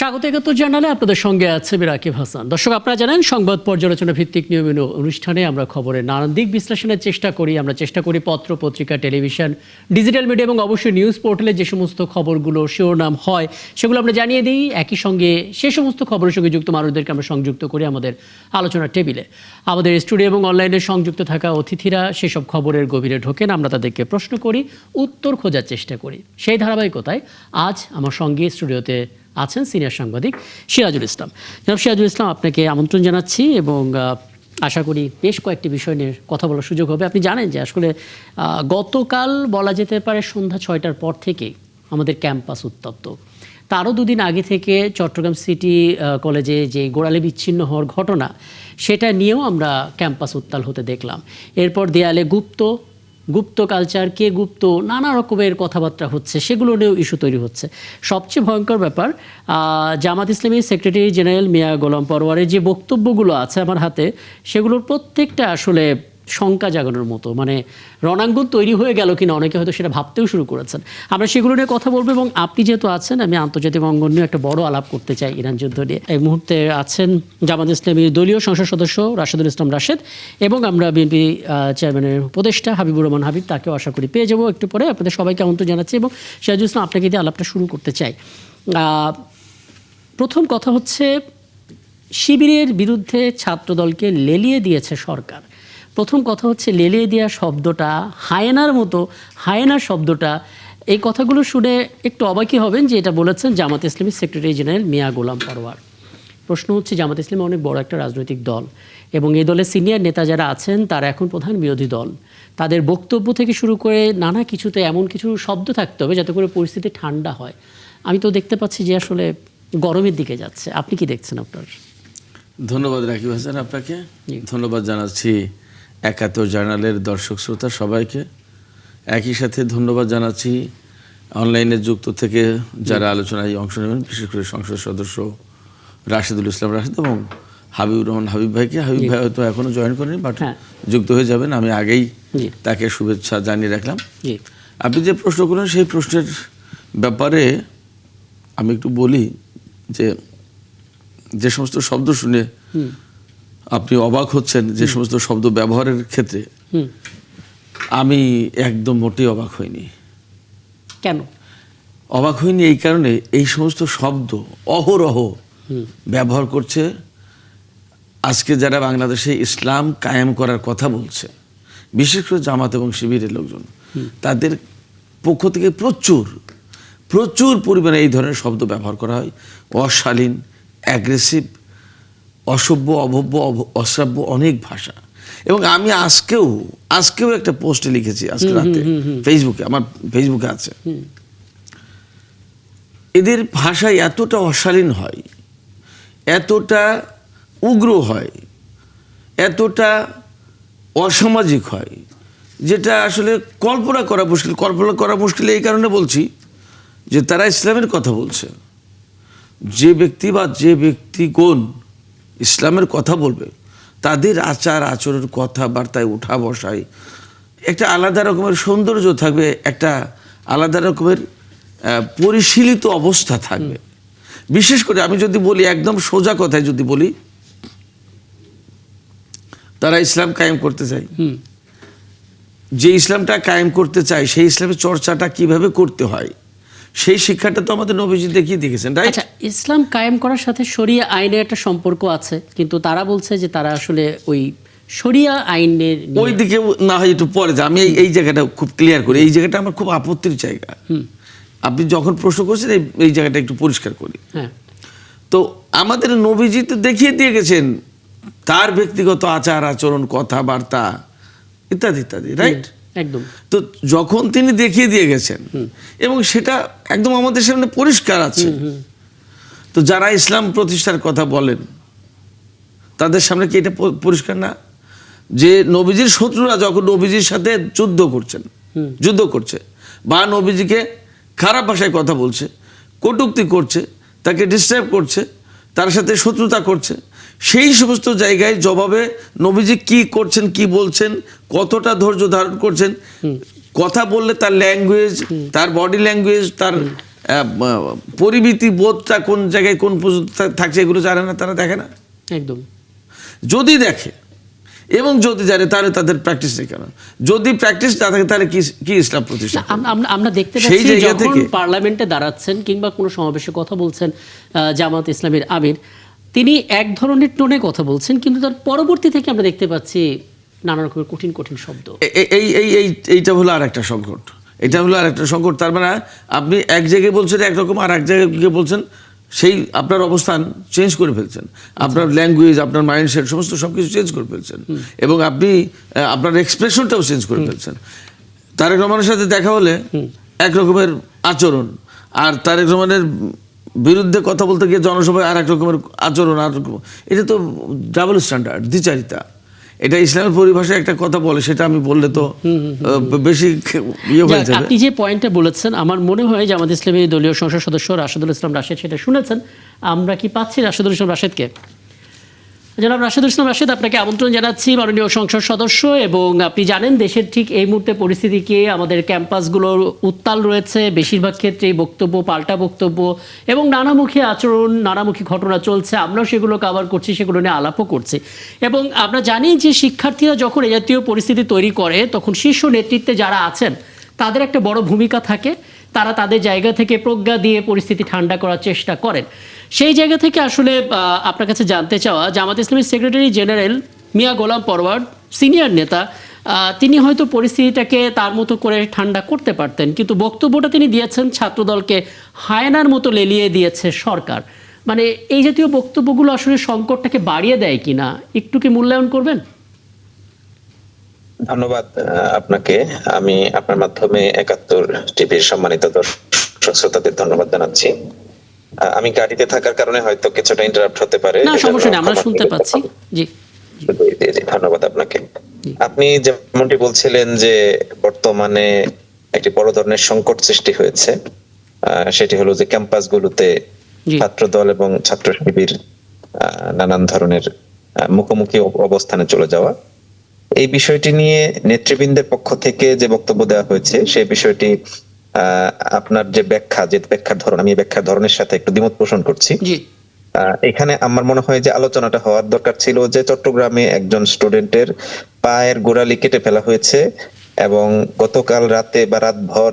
স্বাগত ৭১ জার্নালে আপনাদের সঙ্গে আছে রাকিব হাসান। দর্শক, আপনারা জানেন সংবাদ পর্যালোচনা ভিত্তিক নিয়মিত অনুষ্ঠানে আমরা খবরের নানান দিক বিশ্লেষণের চেষ্টা করি। আমরা চেষ্টা করি পত্র পত্রিকা, টেলিভিশন, ডিজিটাল মিডিয়া এবং অবশ্যই নিউজ পোর্টালে যে সমস্ত খবরগুলো শিরোনাম হয় সেগুলো আমরা জানিয়ে দিই। একই সঙ্গে সে সমস্ত খবরের সঙ্গে যুক্ত মানুষদেরকে আমরা সংযুক্ত করি আমাদের আলোচনার টেবিলে। আমাদের স্টুডিও এবং অনলাইনে সংযুক্ত থাকা অতিথিরা সেসব খবরের গভীরে ঢোকেন, আমরা তাদেরকে প্রশ্ন করি, উত্তর খোঁজার চেষ্টা করি। সেই ধারাবাহিকতায় আজ আমার সঙ্গে স্টুডিওতে আছেন সিনিয়র সাংবাদিক সিরাজুল ইসলাম। জনাব সিরাজুল ইসলাম, আপনাকে আমন্ত্রণ জানাচ্ছি এবং আশা করি বেশ কয়েকটি বিষয় নিয়ে কথা বলার সুযোগ হবে। আপনি জানেন যে আসলে গতকাল বলা যেতে পারে সন্ধ্যা ৬টার পর থেকে আমাদের ক্যাম্পাস উত্তপ্ত। তারও দুদিন আগে থেকে চট্টগ্রাম সিটি কলেজে যে গোড়ালি বিচ্ছিন্ন হওয়ার ঘটনা, সেটা নিয়েও আমরা ক্যাম্পাস উত্তাল হতে দেখলাম। এরপর দেয়ালে গুপ্ত কালচার, কে গুপ্ত, নানা রকমের কথাবার্তা হচ্ছে, সেগুলো নিয়েও ইস্যু তৈরি হচ্ছে। সবচেয়ে ভয়ঙ্কর ব্যাপার, জামাত ইসলামীর সেক্রেটারি জেনারেল মিয়া গোলাম পরোয়ারের যে বক্তব্যগুলো আছে আমার হাতে, সেগুলোর প্রত্যেকটা আসলে শঙ্কা জাগানোর মতো। মানে রণাঙ্গন তৈরি হয়ে গেল কিনা অনেকে হয়তো সেটা ভাবতেও শুরু করেছেন। আমরা সেগুলো নিয়ে কথা বলবো এবং আপনি যেহেতু আছেন, আমি আন্তর্জাতিক অঙ্গন নিয়ে একটা বড় আলাপ করতে চাই ইরান যুদ্ধ নিয়ে। এই মুহূর্তে আছেন জামাত ইসলামীর দলীয় সংসদ সদস্য রাশেদুল ইসলাম রাশেদ এবং আমরা বিএনপি চেয়ারম্যানের উপদেষ্টা হাবিবুর রহমান হাবিব, তাকেও আশা করি পেয়ে যাবো একটু পরে। আপনাদের সবাইকে আমন্ত্রণ জানাচ্ছি এবং সিরাজুল ইসলাম, আপনাকে দিয়ে আলাপটা শুরু করতে চাই। প্রথম কথা হচ্ছে, শিবিরের বিরুদ্ধে ছাত্রদলকে লেলিয়ে দিয়েছে সরকার। প্রথম কথা হচ্ছে, লেলিয়ে দেওয়া শব্দটা, হায়েনার মতো হায়েনার শব্দটা, এই কথাগুলো শুনে একটু অবাকই হবেন যে এটা বলেছেন জামাত ইসলামী সেক্রেটারি জেনারেল মিয়া গোলাম পরোয়ার। প্রশ্ন হচ্ছে, জামাত ইসলামী অনেক বড় একটা রাজনৈতিক দল এবং এই দলের সিনিয়র নেতা যারা আছেন তারা এখন প্রধান বিরোধী দল। তাদের বক্তব্য থেকে শুরু করে নানা কিছুতে এমন কিছু শব্দ থাকতে হবে যাতে করে পরিস্থিতি ঠান্ডা হয়। আমি তো দেখতে পাচ্ছি যে আসলে গরমের দিকে যাচ্ছে। আপনি কি দেখছেন? আপনার ধন্যবাদ রাকিব হাসান, আপনাকে ধন্যবাদ জানাচ্ছি ৭১ জার্নালের দর্শক শ্রোতা সবাইকে। একই সাথে ধন্যবাদ জানাচ্ছি অনলাইনে যুক্ত থেকে যারা আলোচনায় অংশ নেবেন, বিশেষ করে সংসদ সদস্য রাশেদুল ইসলাম রাশেদ এবং হাবিবুর রহমান হাবিব ভাইকে। হাবিব ভাই হয়তো এখনও জয়েন করেনি, বাট যুক্ত হয়ে যাবেন। আমি আগেই তাকে শুভেচ্ছা জানিয়ে রাখলাম। আপনি যে প্রশ্ন করলেন সেই প্রশ্নের ব্যাপারে আমি একটু বলি যে সমস্ত শব্দ শুনে আপনি অবাক হচ্ছেন, যে সমস্ত শব্দ ব্যবহারের ক্ষেত্রে আমি একদম মোটেই অবাক হইনি। কেন অবাক হইনি? এই কারণে, এই সমস্ত শব্দ অহরহ ব্যবহার করছে আজকে যারা বাংলাদেশে ইসলাম কায়েম করার কথা বলছে, বিশেষ করে জামাত এবং শিবিরের লোকজন, তাদের পক্ষ থেকে প্রচুর পরিমাণে এই ধরনের শব্দ ব্যবহার করা হয়। অশালীন, অ্যাগ্রেসিভ, অসভ্য, অভব্য, অশ্রাব্য অনেক ভাষা। এবং আমি আজকেও একটা পোস্টে লিখেছি, আজকে রাতে ফেসবুকে, আমার ফেসবুকে আছে। এদের ভাষায় এতটা অশালীন হয়, এতটা উগ্র হয়, এতটা অসামাজিক হয়, যেটা আসলে কল্পনা করা মুশকিল। এই কারণে বলছি যে তারা ইসলামের কথা বলছে। যে ব্যক্তি বা যে ব্যক্তিগণ ইসলামের কথা বলবে, তাদের আচার আচরণ, কথাবার্তায়, উঠা বসায় একটা আলাদা রকমের সৌন্দর্য থাকবে, একটা আলাদা রকমের পরিশীলিত অবস্থা থাকবে। বিশেষ করে আমি যদি বলি, একদম সোজা কথায় যদি বলি, তারা ইসলাম কায়েম করতে চায়। যে ইসলামটা কায়েম করতে চায়, সেই ইসলামের চর্চাটা কিভাবে করতে হয়, সেই শিক্ষাটা তো আমাদের নবীজি দেখিয়ে দিয়েছেন। আচ্ছা, ইসলাম কায়েম করার সাথে শরিয়া আইনের একটা সম্পর্ক আছে, কিন্তু তারা বলছে যে তারা আসলে ওই শরিয়া আইনের ওই দিকে না হয় একটু পরে। আমি এই জায়গাটা খুব ক্লিয়ার করি, এই জায়গাটা আমার খুব আপত্তির জায়গা। আপনি যখন প্রশ্ন করছেন এই জায়গাটা একটু পরিষ্কার করি। তো আমাদের নবীজি তো দেখিয়ে দিয়ে গেছেন তার ব্যক্তিগত আচার আচরণ, কথাবার্তা ইত্যাদি ইত্যাদি, রাইট? একদম। তো যখন তিনি দেখিয়ে দিয়ে গেছেন এবং সেটা একদম আমাদের সামনে পরিষ্কার আছে, তো যারা ইসলাম প্রতিষ্ঠার কথা বলেন তাদের সামনে কি এটা পরিষ্কার না যে নবীজির শত্রুরা যখন নবীজির সাথে যুদ্ধ করছে বা নবীজিকে খারাপ ভাষায় কথা বলছে, কটূক্তি করছে, তাকে ডিস্টার্ব করছে, তার সাথে শত্রুতা করছে, সেই সমস্ত জায়গায় জবাবে নবীজি কি করছেন, কি বলছেন, কতটা ধৈর্য ধারণ করছেন, কথা বললে তার ল্যাঙ্গুয়েজ, তার বডি ল্যাঙ্গুয়েজ, তার পরিমিতি বোধটা কোন জায়গায় কোন পর্যন্ত থাকছে এগুলো জানে না, তারা দেখে না। একদম। যদি দেখে এবং যদি জানে তাহলে তাদের প্র্যাকটিস নেই কেন? যদি প্র্যাকটিস না থাকে তাহলে কি ইসলাম প্রতিষ্ঠা? আমরা দেখতে সেই পাচ্ছি জায়গা যখন থেকে পার্লামেন্টে দাঁড়াচ্ছেন কিংবা কোনো সমাবেশে কথা বলছেন জামাত ইসলামীর আমির, তিনি এক ধরনের টোনে কথা বলছেন, কিন্তু তার পরবর্তী থেকে আমরা দেখতে পাচ্ছি নানা রকমের কঠিন কঠিন শব্দ। এইটা হলো আর একটা সংকট, এটা হলো আর একটা সংকট। তার মানে আপনি এক জায়গায় বলছেন একরকম, আর এক জায়গায় গিয়ে বলছেন সেই আপনার অবস্থান চেঞ্জ করে ফেলছেন, আপনার ল্যাঙ্গুয়েজ, আপনার মাইন্ডসেট সমস্ত সব কিছু চেঞ্জ করে ফেলছেন, এবং আপনি আপনার এক্সপ্রেশনটাও চেঞ্জ করে ফেলছেন। তারেক রহমানের সাথে দেখা হলে এক রকমের আচরণ, আর তারেক রহমানের বিরুদ্ধে কথা বলতে গিয়ে জনসভায় আর এক রকমের আচরণ, আর এটা তো ডাবল স্ট্যান্ডার্ড, দ্বিচারিতা। এটা ইসলামের পরিভাষায় একটা কথা বলে, সেটা আমি বললে তো বেশি ইয়ে হয়ে যাবে। আপনি যে পয়েন্টটা বলেছেন, আমার মনে হয় যে আমাদের ইসলামী দলীয় সংসদ সদস্য রাশেদুল ইসলাম রাশেদ সেটা শুনেছেন। আমরা কি পাচ্ছি রাশেদুল ইসলাম রাশেদকে? জনাব রাশেদুল ইসলাম রাশেদ, আপনাকে আমন্ত্রণ জানাচ্ছি, মাননীয় সংসদ সদস্য। এবং আপনি জানেন দেশের ঠিক এই মুহূর্তে পরিস্থিতিকে, আমাদের ক্যাম্পাসগুলোর উত্তাল রয়েছে, বেশিরভাগ ক্ষেত্রেই বক্তব্য, পাল্টা বক্তব্য এবং নানামুখী আচরণ, নানামুখী ঘটনা চলছে। আমরাও সেগুলো কভার করছি, সেগুলো নিয়ে আলাপও করছি। এবং আমরা জানি যে শিক্ষার্থীরা যখন এ জাতীয় পরিস্থিতি তৈরি করে, তখন শীর্ষ নেতৃত্বে যারা আছেন তাদের একটা বড় ভূমিকা থাকে। তারা তাদের জায়গা থেকে প্রজ্ঞা দিয়ে পরিস্থিতি ঠান্ডা করার চেষ্টা করেন। সেই জায়গা থেকে আসলে আপনার কাছে জানতে চাওয়া, জামাত ইসলামীর সেক্রেটারি জেনারেল মিয়া গোলাম পরওয়ার, সিনিয়র নেতা, তিনি হয়তো পরিস্থিতিটাকে তার মতো করে ঠান্ডা করতে পারতেন, কিন্তু বক্তব্যটা তিনি দিয়েছেন ছাত্রদলকে হায়নার মতো লেলিয়ে দিয়েছে সরকার। মানে এই জাতীয় বক্তব্যগুলো আসলে সংকটটাকে বাড়িয়ে দেয় কিনা, একটু কি মূল্যায়ন করবেন? ধন্যবাদ আপনাকে। আমি আপনার মাধ্যমে ৭১ টিভির সম্মানিত দর্শক শ্রোতাদের ধন্যবাদ জানাচ্ছি। আমি গাড়িতে থাকার কারণে হয়তো কিছুটা ইন্টারাপ্ট হতে পারে। না, সমস্যা নেই, আমরা শুনতে পাচ্ছি। জি জি, ধন্যবাদ আপনাকে। আপনি যেমনটি বলছিলেন যে বর্তমানে একটি বড় ধরনের সংকট সৃষ্টি হয়েছে, সেটি হলো যে ক্যাম্পাসগুলোতে ছাত্রদল এবং ছাত্র শিবির নানান ধরনের মুখোমুখি অবস্থানে চলে যাওয়া। এই বিষয়টি নিয়ে নেতৃবৃন্দের পক্ষ থেকে যে বক্তব্য দেওয়া হয়েছে, সেই বিষয়টি আপনার যে ব্যাখ্যার ধরন, আমি ব্যাখ্যার ধরনের সাথে একটু দ্বিমত পোষণ করছি। এখানে আমার মনে হয় যে আলোচনাটা হওয়ার দরকার ছিল যে চট্টগ্রামে একজন স্টুডেন্টের পায়ের গোড়ালি কেটে ফেলা হয়েছে, এবং গতকাল রাতে বা রাতভর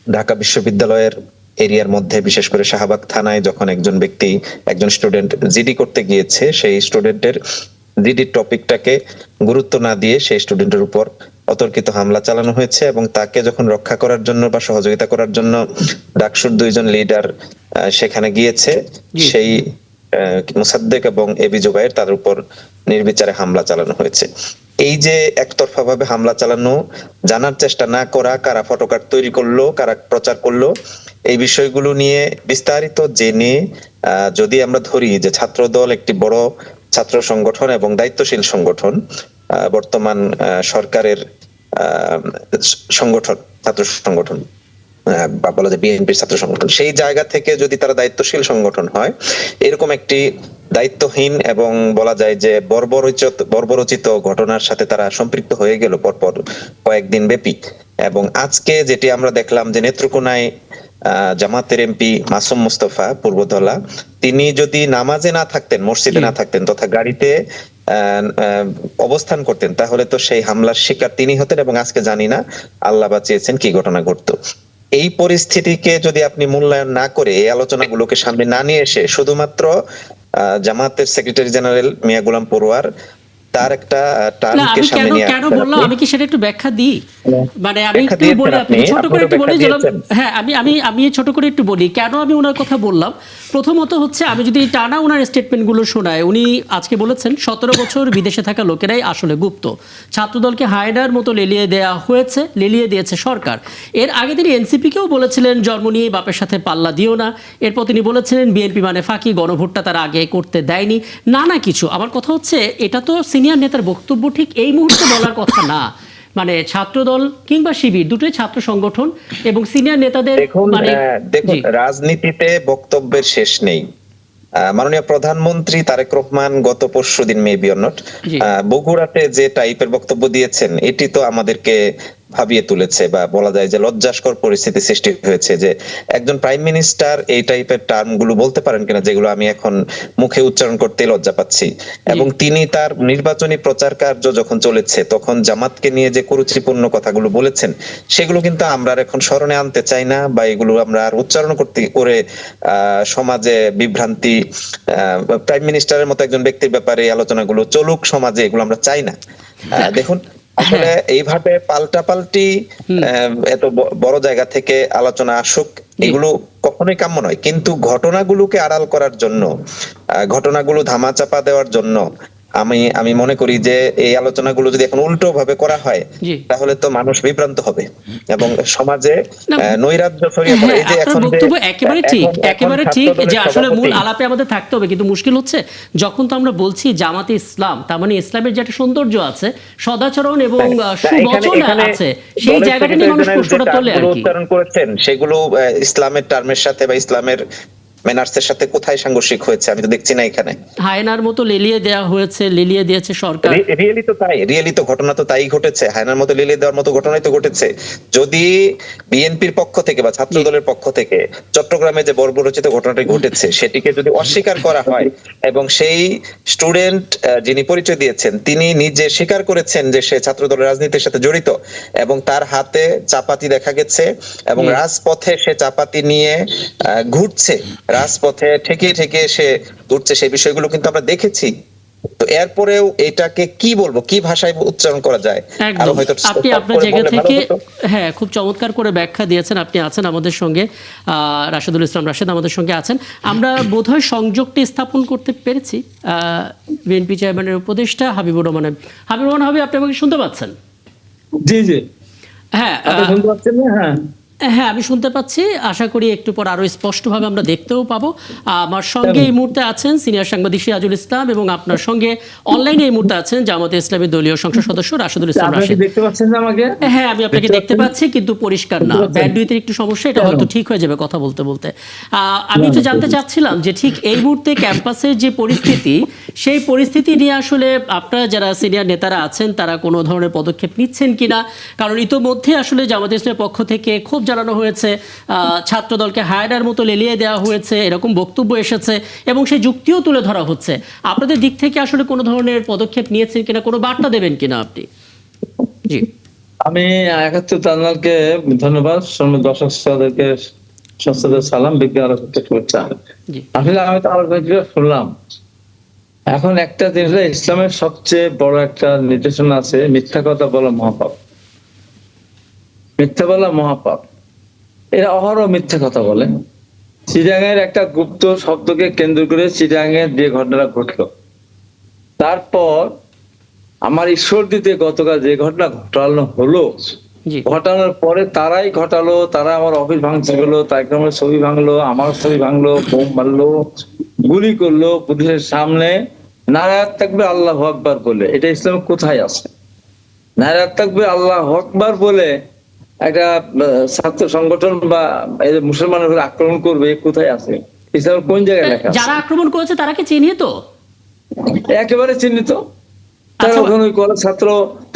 ঢাকা বিশ্ববিদ্যালয়ের এরিয়ার মধ্যে, বিশেষ করে শাহবাগ থানায়, যখন একজন স্টুডেন্ট জিডি করতে গিয়েছে, সেই স্টুডেন্টের জিডি টপিকটাকে গুরুত্ব না দিয়ে সেই স্টুডেন্টের উপর অতর্কিত হামলা চালানো হয়েছে, এবং তাকে যখন রক্ষা করার জন্য বা সহযোগিতা করার জন্য ডাকসুর ২ জন লিডার সেখানে গিয়েছে, সেই মুসাদ্দেক এবং এবি জুবায়ের, তার উপর নির্বিচারে হামলা চালানো হয়েছে। এই যে একতরফা ভাবে হামলা চালানো, জানার চেষ্টা না করা, কারা ফটোকার্ড তৈরি করলো, কারা প্রচার করলো, এই বিষয়গুলো নিয়ে বিস্তারিত জেনে, যদি আমরা ধরি যে ছাত্রদল একটি বড় ছাত্র সংগঠন এবং দায়িত্বশীল সংগঠন, বর্তমান সরকারের সংগঠন, ছাত্র সংগঠন বা বলা যায় বিএনপির ছাত্র সংগঠন, সেই জায়গা থেকে যদি তারা দায়িত্বশীল সংগঠন হয়, এরকম একটি দায়িত্বহীন এবং বলা যায় যে বর্বরচিত ঘটনার সাথে তারা সম্পৃক্ত হয়ে গেল পরপর কয়েকদিন ব্যাপী। এবং আজকে যেটি আমরা দেখলাম যে নেত্রকোনায় জামাতের এমপি মাসুম মুস্তফা পূর্বধলা, তিনি যদি নামাজে না থাকতেন, মসজিদে না থাকতেন, তথা গাড়িতে অবস্থান করতেন, তাহলে তো সেই হামলার শিকার তিনি হতেন, এবং আজকে জানি না আল্লাহ বাঁচিয়েছেন কি ঘটনা ঘটতো। এই পরিস্থিতিকে যদি আপনি মূল্যায়ন না করে, এই আলোচনাগুলোকে সামনে না নিয়ে এসে শুধুমাত্র জামাতের সেক্রেটারি জেনারেল মিয়া গোলাম পরওয়ার তার একটা টার্মকে সামনে নিয়ে কেন বললাম, আমি কি সেটা একটু ব্যাখ্যা দিই? মানে আমি একটু বলি, আপনি ছোট করে একটু বলি। হ্যাঁ, আমি ছোট করে একটু বলি কেন আমি ওনার কথা বললাম। প্রথমত হচ্ছে, আমি যদি টানা ওনার স্টেটমেন্টগুলো শোনাই, উনি আজকে বলেছেন ১৭ বছর বিদেশে থাকা লোকেরাই আসলে গুপ্ত, ছাত্রদলকে হায়নার মতো লেলিয়ে দিয়েছে সরকার। এর আগে তিনি এনসিপিকেও বলেছিলেন জন্ম নিয়ে বাপের সাথে পাল্লা দিও না। এরপর তিনি বলেছিলেন বিএনপি মানে ফাঁকি, গণভোটটা তার আগে করতে দেয়নি, নানা কিছু। আমার কথা হচ্ছে, এটা তো সিনিয়র নেতার বক্তব্য ঠিক এই মুহূর্তে বলার কথা না। মানে ছাত্রদল কিংবা শিবির দুটোই ছাত্র সংগঠন, এবং সিনিয়র নেতাদের দেখুন, রাজনীতিতে বক্তব্যের শেষ নেই। মাননীয় প্রধানমন্ত্রী তারেক রহমান গত পরশুদিন, মেবি অর নট, বগুড়াতে যে টাইপের বক্তব্য দিয়েছেন, এটি তো আমাদেরকে ভাবিয়ে তুলেছে, বা বলা যায় যে লজ্জাস্কর পরিস্থিতি সৃষ্টি হয়েছে যে একজন প্রাইম মিনিস্টার এই টাইপের টার্ম গুলো বলতে পারেন কিনা, যেগুলো আমি এখন মুখে উচ্চারণ করতে লজ্জা পাচ্ছি। এবং তিনি তার নির্বাচনী প্রচার কার্য যখন চলেছে তখন জামাতকে নিয়ে যে কুরুচিপূর্ণ কথাগুলো বলেছেন সেগুলো কিন্তু আমরা আর এখন স্মরণে আনতে চাই না, বা এগুলো আমরা আর উচ্চারণ করে সমাজে বিভ্রান্তি, প্রাইম মিনিস্টারের মতো একজন ব্যক্তির ব্যাপারে এই আলোচনাগুলো চলুক সমাজে, এগুলো আমরা চাই না। দেখুন আসলে এইভাবে পাল্টাপাল্টি এত বড় জায়গা থেকে আলোচনা আসুক, এগুলো কখনোই কাম্য নয়। কিন্তু ঘটনাগুলোকে আড়াল করার জন্য, ঘটনাগুলো ধামাচাপা দেওয়ার জন্য আমি মনে করি যে এই আলোচনাগুলো যদি এখন উল্টো ভাবে করা হয় তাহলে তো মানুষ বিভ্রান্ত হবে এবং সমাজে নৈরাজ্য ছড়িয়ে পড়ে। এই যে এখন বক্তব্য একেবারে ঠিক যে আসলে মূল আলাপে আমাদের থাকতে হবে, কিন্তু মুশকিল হচ্ছে যখন তো আমরা বলছি জামাতে ইসলাম, তার মানে ইসলামের যে একটা সৌন্দর্য আছে, সদাচরণ এবং সুবচন আছে, সেই জায়গাটা নিয়ে মানুষ প্রশ্নটা তোলে আর কি। উচ্চারণ করেছেন সেগুলো ইসলামের টার্মের সাথে বা ইসলামের ম্যানার্সের সাথে কোথায় সাংঘর্ষিক হয়েছে আমি তো দেখছি না। এখানে হায়নার মতো লেলিয়ে দেওয়া হয়েছে, লেলিয়ে দিয়েছে সরকার। রিয়েলি তো ঘটনা তো তাই ঘটেছে, হায়নার মতো লেলিয়ে দেওয়ার মতো ঘটনাই তো ঘটেছে। যদি বিএনপির পক্ষ থেকে বা ছাত্র দলের পক্ষ থেকে চট্টগ্রামে যে বর্বরচিত ঘটনাটি ঘটেছে সেটিকে যদি অস্বীকার করা হয় এবং সেই স্টুডেন্ট যিনি পরিচয় দিয়েছেন তিনি নিজে স্বীকার করেছেন যে সে ছাত্র দলের রাজনীতির সাথে জড়িত এবং তার হাতে চাপাতি দেখা গেছে এবং রাজপথে সে চাপাতি নিয়ে ঘুরছে, রাজপথে ঠেকিয়ে সে ঘুরছে, সেই বিষয়গুলো কিন্তু আমরা দেখেছি। তো এরপরেও এটাকে কি বলবো, কি ভাষায় উচ্চারণ করা যায়? আপনি আপনার জায়গা থেকে খুব চমৎকার করে ব্যাখ্যা দিয়েছেন। আপনি আছেন আমাদের সঙ্গে, রাশেদুল ইসলাম রাশেদ আমাদের সঙ্গে আছেন। আমরা বোধহয় সংযোগটি স্থাপন করতে পেরেছি বিএনপি চেয়ারম্যানের উপদেষ্টা হাবিবুর রহমান। হাবিব, আপনি আমাকে শুনতে পাচ্ছেন? জি জি, হ্যাঁ শুনতে পাচ্ছেন না? হ্যাঁ আমি শুনতে পাচ্ছি। আশা করি একটু পর আরো স্পষ্টভাবে আমরা দেখতেও পাবো। আমার সঙ্গে এই মুহূর্তে আছেন সিনিয়র সাংবাদিক সিরাজুল ইসলাম এবং আপনার সঙ্গে অনলাইনে এই মুহূর্তে আছেন জামাতে ইসলামী দলীয় সংসদ সদস্য রাশেদুল ইসলাম রাশেদ। দেখতে পাচ্ছেন না আমাকে? হ্যাঁ আমি আপনাকে দেখতে পাচ্ছি কিন্তু পরিষ্কার না, ব্যান্ডউইথের একটু সমস্যা, এটা হয়তো ঠিক হয়ে যাবে কথা বলতে বলতে। আমি তো জানতে চাচ্ছিলাম যে ঠিক এই মুহূর্তে ক্যাম্পাসের যে পরিস্থিতি, সেই পরিস্থিতি নিয়ে আসলে আপনারা যারা সিনিয়র নেতারা আছেন তারা কোনো ধরনের পদক্ষেপ নিচ্ছেন কিনা, কারণ ইতোমধ্যে আসলে জামাতে ইসলামের পক্ষ থেকে খুব জানানো হয়েছে ছাত্রদলকে হায়নার মতো লেলিয়ে দেওয়া হয়েছে, এরকম বক্তব্য এসেছে এবং সেই যুক্তিও তুলে ধরা হচ্ছে। আপনাদের দিক থেকে আসলে কোনো ধরনের পদক্ষেপ নিয়েছেন কিনা, কোনো বার্তা দেবেন কিনা আপনি? জি, আমি 71 টার্মিনালকে ধন্যবাদ, দর্শক শ্রোতাদেরকে সালাম, বিজ্ঞান শুভেচ্ছা। আসলে আমি তো আলোচনা শুনলাম। এখন একটা জিনিস, ইসলামের সবচেয়ে বড় একটা নির্দেশনা আছে, মিথ্যা কথা বলা মহাপাপ। মিথ্যা বলা মহাপাপ। এরা অহরহ মিথ্যা কথা বলে। চিটাগাংয়ের একটা গুপ্ত শব্দকে কেন্দ্র করে চিটাগাংয়ের যে ঘটনা ঘটলো, তারপর আমার ঈশ্বরদীতে গতকাল যে ঘটনা ঘটানো হলো, ঘটানোর পরে তারাই ঘটালো, তারা আমার অফিস ভাঙচুর করলো, তাইক্রমের ছবি ভাঙলো, আমার ছবি ভাঙলো, বোম মারলো, গুলি করলো পুলিশের সামনে। নারায়াত থাকবে আল্লাহু আকবার বলে, এটা ইসলাম কোথায় আছে? নারায়াত থাকবে আল্লাহু আকবার বলে একটা ছাত্র সংগঠন বা মুসলমানের উপর আক্রমণ করবে, কোথায় আছে? ইসলাম কোন জায়গায় লেখা? যারা আক্রমণ করেছে তারা কি চিহ্নিত? একেবারে চিহ্নিত। তারা ওখানে কলেজ ছাত্র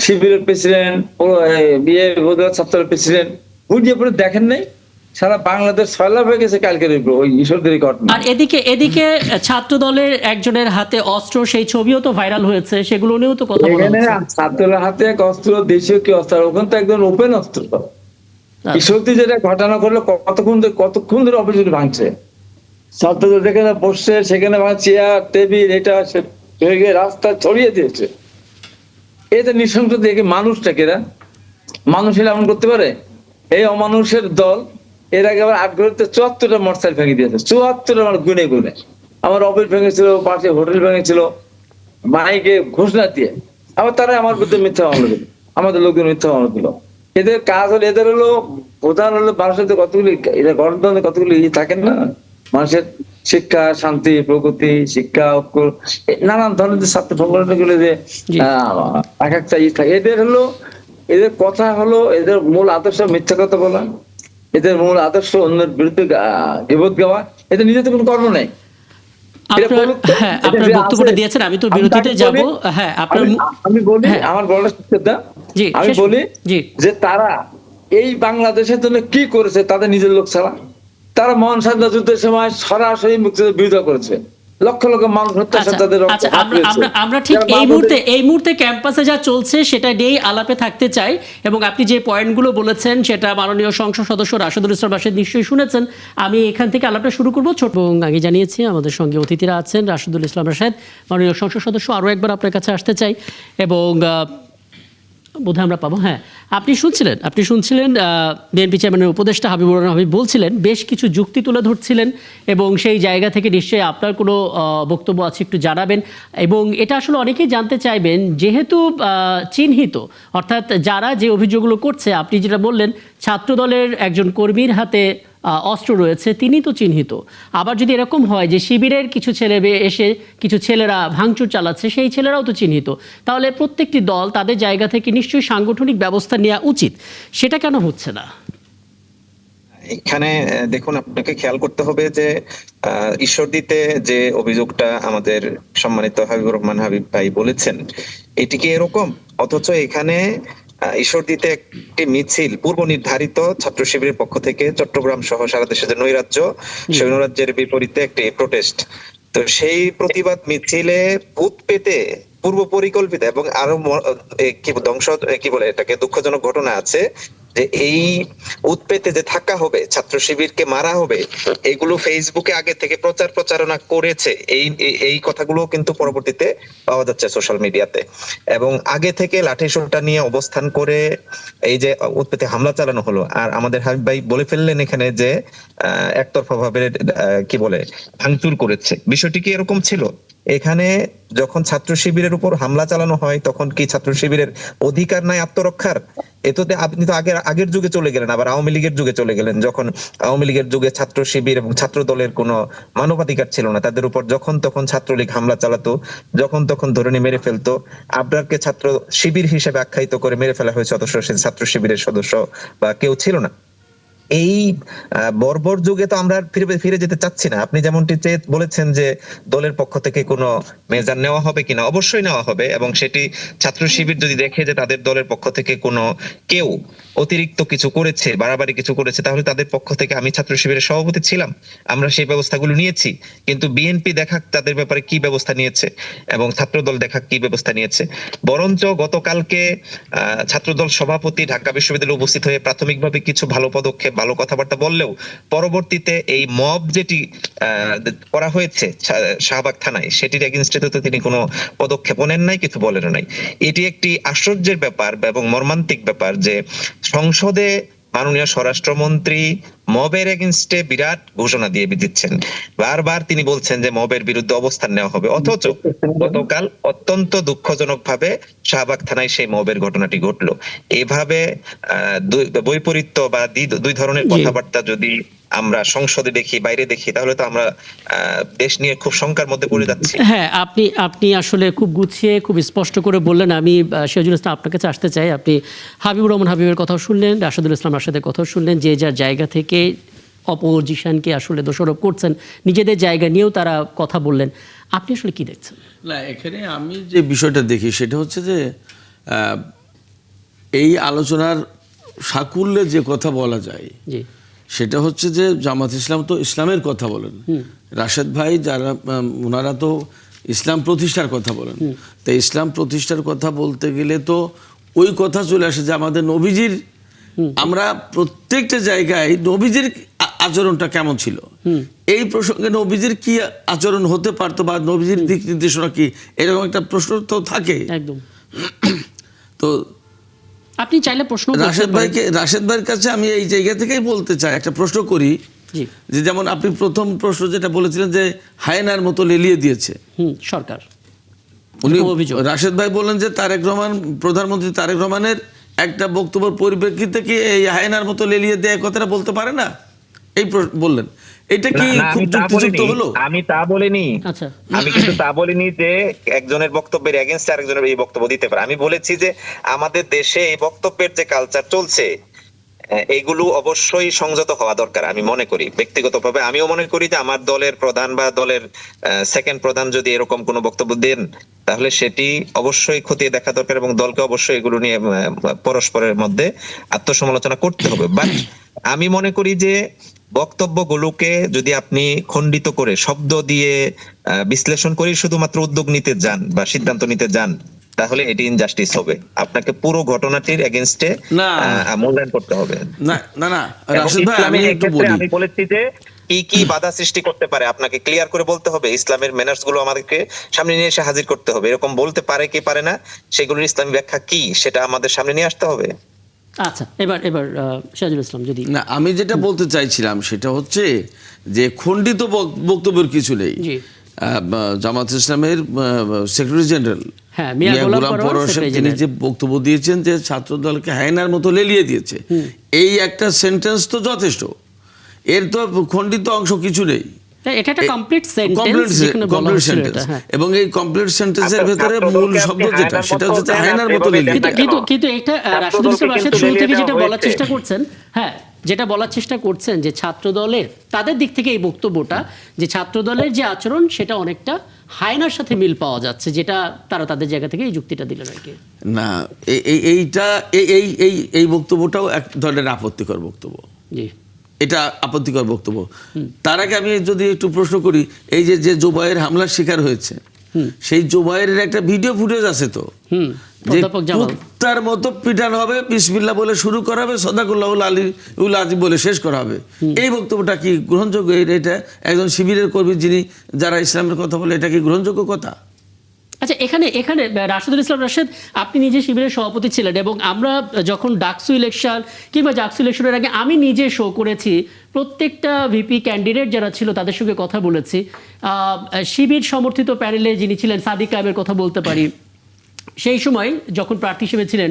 শিবিরের প্রেসিডেন্ট, ছাত্রের প্রেসিডেন্ট, বুঝিয়ে পরে দেখেন নাই? সারা বাংলাদেশ সয়লাভ হয়ে গেছে কালকের ওই ঈশ্বরদের ঘটনা। আর এদিকে ছাত্র দলের একজনের হাতে অস্ত্র, সেই ছবিও তো ভাইরাল হয়েছে, সেগুলো নিয়েও তো কথা বলা হচ্ছে। ছাত্রের হাতে এক অস্ত্র, দেশীয় কি অস্ত্র, ওখানে তো একদম ওপেন অস্ত্র। ঈশ্বরদী যেটা ঘটনা করলো, কতক্ষণ ধরে অফিস ভাঙছে, ছাত্রদের যেখানে বসছে সেখানে চেয়ার টেবিল এটা রাস্তা ছড়িয়ে দিয়েছে। এটা নৃশংস দেখে মানুষটাকে, মানুষ এমন করতে পারে? এই অমানুষের দল এর আগে আবার 8 ঘন্টাতে 74টা মোটরসাইকেল ভেঙে দিয়েছে, 74টা মানে গুনে গুনে। আমার অফিস ভেঙেছিল, পাশে হোটেল ভেঙেছিল, মাইকে ঘোষণা দিয়ে। আবার তারা আমার বিরুদ্ধে মিথ্যা মামলা দিল, আমাদের লোকজন মিথ্যা মামলা দিল। এদের কাজ হলো, এদের হলো প্রধান হলো মানুষের কতগুলি, এটা গণতন্ত্রে কতগুলি থাকেন না, মানুষের শিক্ষা, শান্তি, প্রগতি, শিক্ষা, নানান ধরনের যে ছাত্র সংগঠন গুলো যে এক একটা থাকে, এদের হলো, এদের কথা হলো, এদের মূল আদর্শ মিথ্যা কথা বলা, এদের মূল আদর্শ অন্যের বিরুদ্ধে গীবত গাওয়া, এদের নিজেদের কোনো কর্ম নেই। আপনার বক্তব্যটা দিয়েছেন, আমি তো বিরতিতে যাব। হ্যাঁ, আপনার আমি বলি, আমার বলার সুযোগ, আমি বলি যে তারা এই বাংলাদেশের জন্য কি করেছে তাদের নিজের লোক ছাড়া। তারা মহান স্বাধীনতা যুদ্ধের সময় সরাসরি মুক্তিযুদ্ধের বিরোধিতা করেছে, লক্ষ লক্ষ মানুষ হত্যা তাদের। আচ্ছা, আমরা ঠিক এই মুহূর্তে ক্যাম্পাসে যা চলছে সেটা নিয়েই আলাপে থাকতে চাই, এবং আপনি যে পয়েন্টগুলো বলেছেন সেটা মাননীয় সংসদ সদস্য রাশেদুল ইসলাম রাশেদ নিশ্চয়ই শুনেছেন। আমি এখান থেকে আলাপটা শুরু করবো। ছোট এবং আগে জানিয়েছি আমাদের সঙ্গে অতিথিরা আছেন রাশেদুল ইসলাম রাশেদ, মাননীয় সংসদ সদস্য। আরও একবার আপনার কাছে আসতে চাই, এবং বোধহয় আমরা পাবো। হ্যাঁ, আপনি শুনছিলেন বিএনপি চেয়ারম্যানের উপদেষ্টা হাবিবুর রহমান হাবিব বলছিলেন, বেশ কিছু যুক্তি তুলে ধরছিলেন, এবং সেই জায়গা থেকে নিশ্চয়ই আপনার কোনো বক্তব্য আছে একটু জানাবেন। এবং এটা আসলে অনেকেই জানতে চাইবেন, যেহেতু চিহ্নিত, অর্থাৎ যারা যে অভিযোগগুলো করছে, আপনি যেটা বললেন ছাত্রদলের একজন কর্মীর হাতে অস্ত্র রয়েছে, তিনি তো চিহ্নিত। আবার যদি এরকম হয় যে শিবিরের কিছু ছেলে এসে কিছু ছেলেরা ভাঙচুর চালাচ্ছে, সেই ছেলেরাও তো চিহ্নিত, তাহলে প্রত্যেকটি দল তাদের জায়গা থেকে নিশ্চয়ই সাংগঠনিক ব্যবস্থা নেওয়া উচিত। সেটা কেন হচ্ছে না? এখানে দেখুন, আপনাকে খেয়াল করতে হবে যে ঈশ্বরদীতে যে অভিযোগটা আমাদের সম্মানিত হাবিবুর রহমান হাবিব ভাই বলেছেন, এটি কি এরকম? অথচ এখানে ঈশ্বরদীতে একটি মিছিল পূর্ব নির্ধারিত ছাত্র শিবিরের পক্ষ থেকে চট্টগ্রাম সহ সারা দেশে যে নৈরাজ্য, সেই নৈরাজ্যের বিপরীতে একটি প্রোটেস্ট। তো সেই প্রতিবাদ মিছিলে ভূত পেতে পূর্ব পরিকল্পিত এবং আরো কি বলে এটাকে দুঃখজনক ঘটনা আছে যে এই উৎপেতে যে থাকা হবে, ছাত্র শিবিরকে মারা হবে, এগুলো ফেসবুকে আগে থেকে প্রচারণা করেছে। এই কথাগুলো কিন্তু পরবর্তীতে পাওয়া যাচ্ছে সোশ্যাল মিডিয়াতে। এবং আগে থেকে লাঠিসোঁটা নিয়ে অবস্থান করে এই যে উৎপেতে হামলা চালানো হলো। আর আমাদের হাবিব ভাই বলে ফেললেন এখানে যে একতরফা ভাবে কি বলে ভাঙচুর করেছে। বিষয়টি কি এরকম ছিল? এখানে যখন ছাত্র শিবিরের উপর হামলা চালানো হয়, তখন কি ছাত্র শিবিরের অধিকার নাই আত্মরক্ষার? এতে আপনি তো আগের যুগে চলে গেলেন, আবার আওয়ামী লীগের যুগে চলে গেলেন, যখন আওয়ামী লীগের যুগে ছাত্র শিবির এবং ছাত্র দলের কোনো মানবাধিকার ছিল না। তাদের উপর যখন তখন ছাত্রলীগ হামলা চালাতো, যখন তখন ধরে নিয়ে মেরে ফেলতো। আপনাকে ছাত্র শিবির হিসেবে আখ্যায়িত করে মেরে ফেলা হয়েছে, অথচ সে ছাত্র শিবিরের সদস্য বা কেউ ছিল না। এই বর্বর যুগে তো আমরা ফিরে যেতে চাচ্ছি না। আপনি যেমনটি বলেছেন যে দলের পক্ষ থেকে কোনো মেজার নেওয়া হবে কিনা, অবশ্যই নেওয়া হবে। এবং সেটি ছাত্র শিবির যদি দেখে যে তাদের দলের পক্ষ থেকে কোনো কেউ অতিরিক্ত কিছু করেছে, বাড়াবাড়ি কিছু করেছে, তাহলে তাদের পক্ষ থেকে, আমি ছাত্র শিবিরের সভাপতি ছিলাম, আমরা সেই ব্যবস্থাগুলো নিয়েছি। কিন্তু বিএনপি দেখাক তাদের ব্যাপারে কি ব্যবস্থা নিয়েছে, এবং ছাত্রদল দেখাক কি ব্যবস্থা নিয়েছে। বরঞ্চ গতকালকে ছাত্রদল সভাপতি ঢাকা বিশ্ববিদ্যালয়ে উপস্থিত হয়ে প্রাথমিকভাবে কিছু ভালো পদক্ষেপ, ভালো কথাবার্তা বললেও পরবর্তীতে এই মব যেটি করা হয়েছে শাহবাগ থানায়, সেটির এগেইনস্টে তো তিনি কোনো পদক্ষেপ নেন নাই, কিছু বলেন নাই। এটি একটি আশ্চর্যের ব্যাপার এবং মর্মান্তিক ব্যাপার যে সংসদে মাননীয় স্বরাষ্ট্রমন্ত্রী মবের এগেইনস্টে বিরাট ঘোষণা দিয়ে দিচ্ছেন। বারবার তিনি বলছেন যে মবের বিরুদ্ধে অবস্থান নেওয়া হবে, অথচ গতকাল অত্যন্ত দুঃখজনক ভাবে শাহবাগ থানায় সেই মবের ঘটনাটি ঘটলো। এভাবে বৈপরীত্য বা দুই ধরনের কথাবার্তা যদি আমরা সংসদে দেখি, বাইরে দেখি, তাহলে তো আমরা দেশ নিয়ে খুব শঙ্কার মধ্যে পড়ে যাচ্ছি। হ্যাঁ, আপনি আসলে খুব গুছিয়ে খুব স্পষ্ট করে বললেন। আমি সিরাজুল ইসলাম আপনার কাছে আসতে চাই। আপনি হাবিবুর রহমান হাবিবের কথাও শুনলেন, রাশেদুল ইসলাম রাশেদের কথাও শুনলেন, যে যার জায়গা থেকে অপোজিশনকে আসলে দোষারোপ করছেন, নিজেদের জায়গা নিয়েও তারা কথা বললেন। আপনি আসলে কি দেখছেন? না, এখানে আমি যে বিষয়টা দেখি সেটা হচ্ছে যে এই আলোচনার সাকুল্যে যে কথা বলা যায়, জি, সেটা হচ্ছে যে জামাত ইসলাম তো ইসলামের কথা বলেন, রাশেদ ভাই যারা ওনারা তো ইসলাম প্রতিষ্ঠার কথা বলেন। তাই ইসলাম প্রতিষ্ঠার কথা বলতে গেলে তো ওই কথা চলে আসে যে আমাদের নবীজির, আমরা প্রত্যেকটা জায়গায় নবীজির আচরণটা কেমন ছিল, এই প্রসঙ্গে নবীজির কি আচরণ হতে পারতো বা নবীজির দিক নির্দেশনা কি, এরকম একটা প্রশ্ন তো থাকে একদম। তো আপনি চাইলে প্রশ্ন রাশেদ ভাইয়ের কাছে আমি এই জায়গা থেকেই বলতে চাই, একটা প্রশ্ন করি যে যেমন আপনি প্রথম প্রশ্ন যেটা বলেছিলেন যে হায়নার মতো লেলিয়ে দিয়েছে সরকার, উনি রাশেদ ভাই বললেন যে তারেক রহমান, প্রধানমন্ত্রী তারেক রহমানের একটা বক্তব্যের পরিপ্রেক্ষিতে কি এই হায়নার মতো লেলিয়ে দেয় কথাটা বলতে পারে না, এই বললেন। এটা কি খুব যুক্তিযুক্ত হলো? আমি তা বলিনি। আচ্ছা, আমি কিন্তু তা বলিনি যে একজনের বক্তব্যের এগেইনস্টে আরেকজনের এই বক্তব্য দিতে পারে। আমি বলেছি যে আমাদের দেশে এই বক্তব্যের যে কালচার চলছে, এইগুলো অবশ্যই সংযত হওয়া দরকার। আমি মনে করি, ব্যক্তিগতভাবে আমিও মনে করি যে আমার দলের প্রধান বা দলের সেকেন্ড প্রধান যদি এরকম কোনো বক্তব্য দেন, তাহলে সেটি অবশ্যই খতিয়ে দেখা দরকার এবং দলকে অবশ্যই এগুলো নিয়ে পরস্পরের মধ্যে আত্মসমালোচনা করতে হবে। বাট আমি মনে করি যে বক্তব্যগুলোকে যদি আপনি খণ্ডিত করে শব্দ দিয়ে বিশ্লেষণ করে শুধুমাত্র উদ্যোগ নিতে যান বা সিদ্ধান্ত নিতে যান, তাহলে এটি ইনজাস্টিস হবে। আপনাকে পুরো ঘটনাটির এগেইনস্টে না। মূল্যায়ন করতে হবে। না না না এবং রাশেদ ভাই, আমি ইসলামের একটু ক্ষেত্রে বলি। আমি বলেছি যে কি কি বাধা সৃষ্টি করতে পারে আপনাকে ক্লিয়ার করে বলতে হবে। ইসলামের ম্যানার্স গুলো আমাদেরকে সামনে নিয়ে এসে হাজির করতে হবে। এরকম বলতে পারে কি পারে না, সেগুলোর ইসলামী ব্যাখ্যা কি সেটা আমাদের সামনে নিয়ে আসতে হবে। আচ্ছা, এবার সিরাজুল ইসলাম যদি। না, আমি যেটা বলতে চাইছিলাম সেটা হচ্ছে যে খণ্ডিত বক্তব্যের কিছু নেই। জি। জামাত ইসলামের সেক্রেটারি জেনারেল হ্যাঁ, মিয়া গোলাম পরোয়ার পরোয়ার সাহেব, সেক্রেটারি তিনি জেনারেল। যে বক্তব্য দিয়েছেন যে ছাত্র দলকে হায়নার মতো লেলিয়ে দিয়েছে, এই একটা সেন্টেন্স তো যথেষ্ট। এর তো খণ্ডিত অংশ কিছু নেই। এটা একটা কমপ্লিট সেন্টেন্স, কমপ্লিট যেখানে বলা কমপ্লিট হয়েছিল সেন্টেন্স, এটা। হ্যাঁ, এবং এই কমপ্লিট সেন্টেন্সের আচ্ছা, ভেতরে ছাত্র মূল দলকে শব্দ আপনি যেটা, সেটা হচ্ছে হায়নার হায়নার মতো মতো লেলিয়ে কিন্তু- দেওয়া। কিন্তু এটা রাশিদুল দলকে ইসলাম রাশেদ কিন্তু শুরু থেকে লেলিয়ে যেটা দেওয়া বলার হয়েছে। চেষ্টা করছেন, হ্যাঁ, যেটা বলার চেষ্টা করছেন যে ছাত্র দলের তাদের দিক থেকে এই বক্তব্যটা, যে ছাত্র দলের যে আচরণ সেটা অনেকটা হায়নার সাথে মিল পাওয়া যাচ্ছে, যেটা তারা তাদের জায়গা থেকে এই যুক্তিটা দিলেন আর কি। না, এই বক্তব্যটাও এক ধরনের আপত্তিকর বক্তব্য। জি। এটা আপত্তিকর বক্তব্য। তার আগে আমি যদি একটু প্রশ্ন করি, এই যে জুবাইর হামলার শিকার হয়েছে, সেই জুবাইরের একটা ভিডিও ফুটেজ আছে তো, যে অধ্যাপক জামাল। কুত্তার মতো পিটানো হবে, বিসমিল্লাহ বলে শুরু করা হবে, সদাকুল্লাহ আলী উল আজিম বলে শেষ করা হবে। এই বক্তব্যটা কি গ্রহণযোগ্য? এটা একজন শিবিরের কর্মী যিনি যারা ইসলামের কথা বলে, এটা কি গ্রহণযোগ্য কথা? আচ্ছা, এখানে রাশেদুল ইসলাম রাশেদ, আপনি নিজে শিবিরের সভাপতি ছিলেন এবং আমরা যখন ডাকসু ইলেকশন কিংবা জাকসু ইলেকশনের আগে আমি নিজে শো করেছি, প্রত্যেকটা ভিপি ক্যান্ডিডেট যারা ছিল তাদের সঙ্গে কথা বলেছি। শিবির সমর্থিত প্যানেলে যিনি ছিলেন সাদিক কায়েমের কথা বলতে পারি, সেই সময় যখন প্রার্থী হিসেবে ছিলেন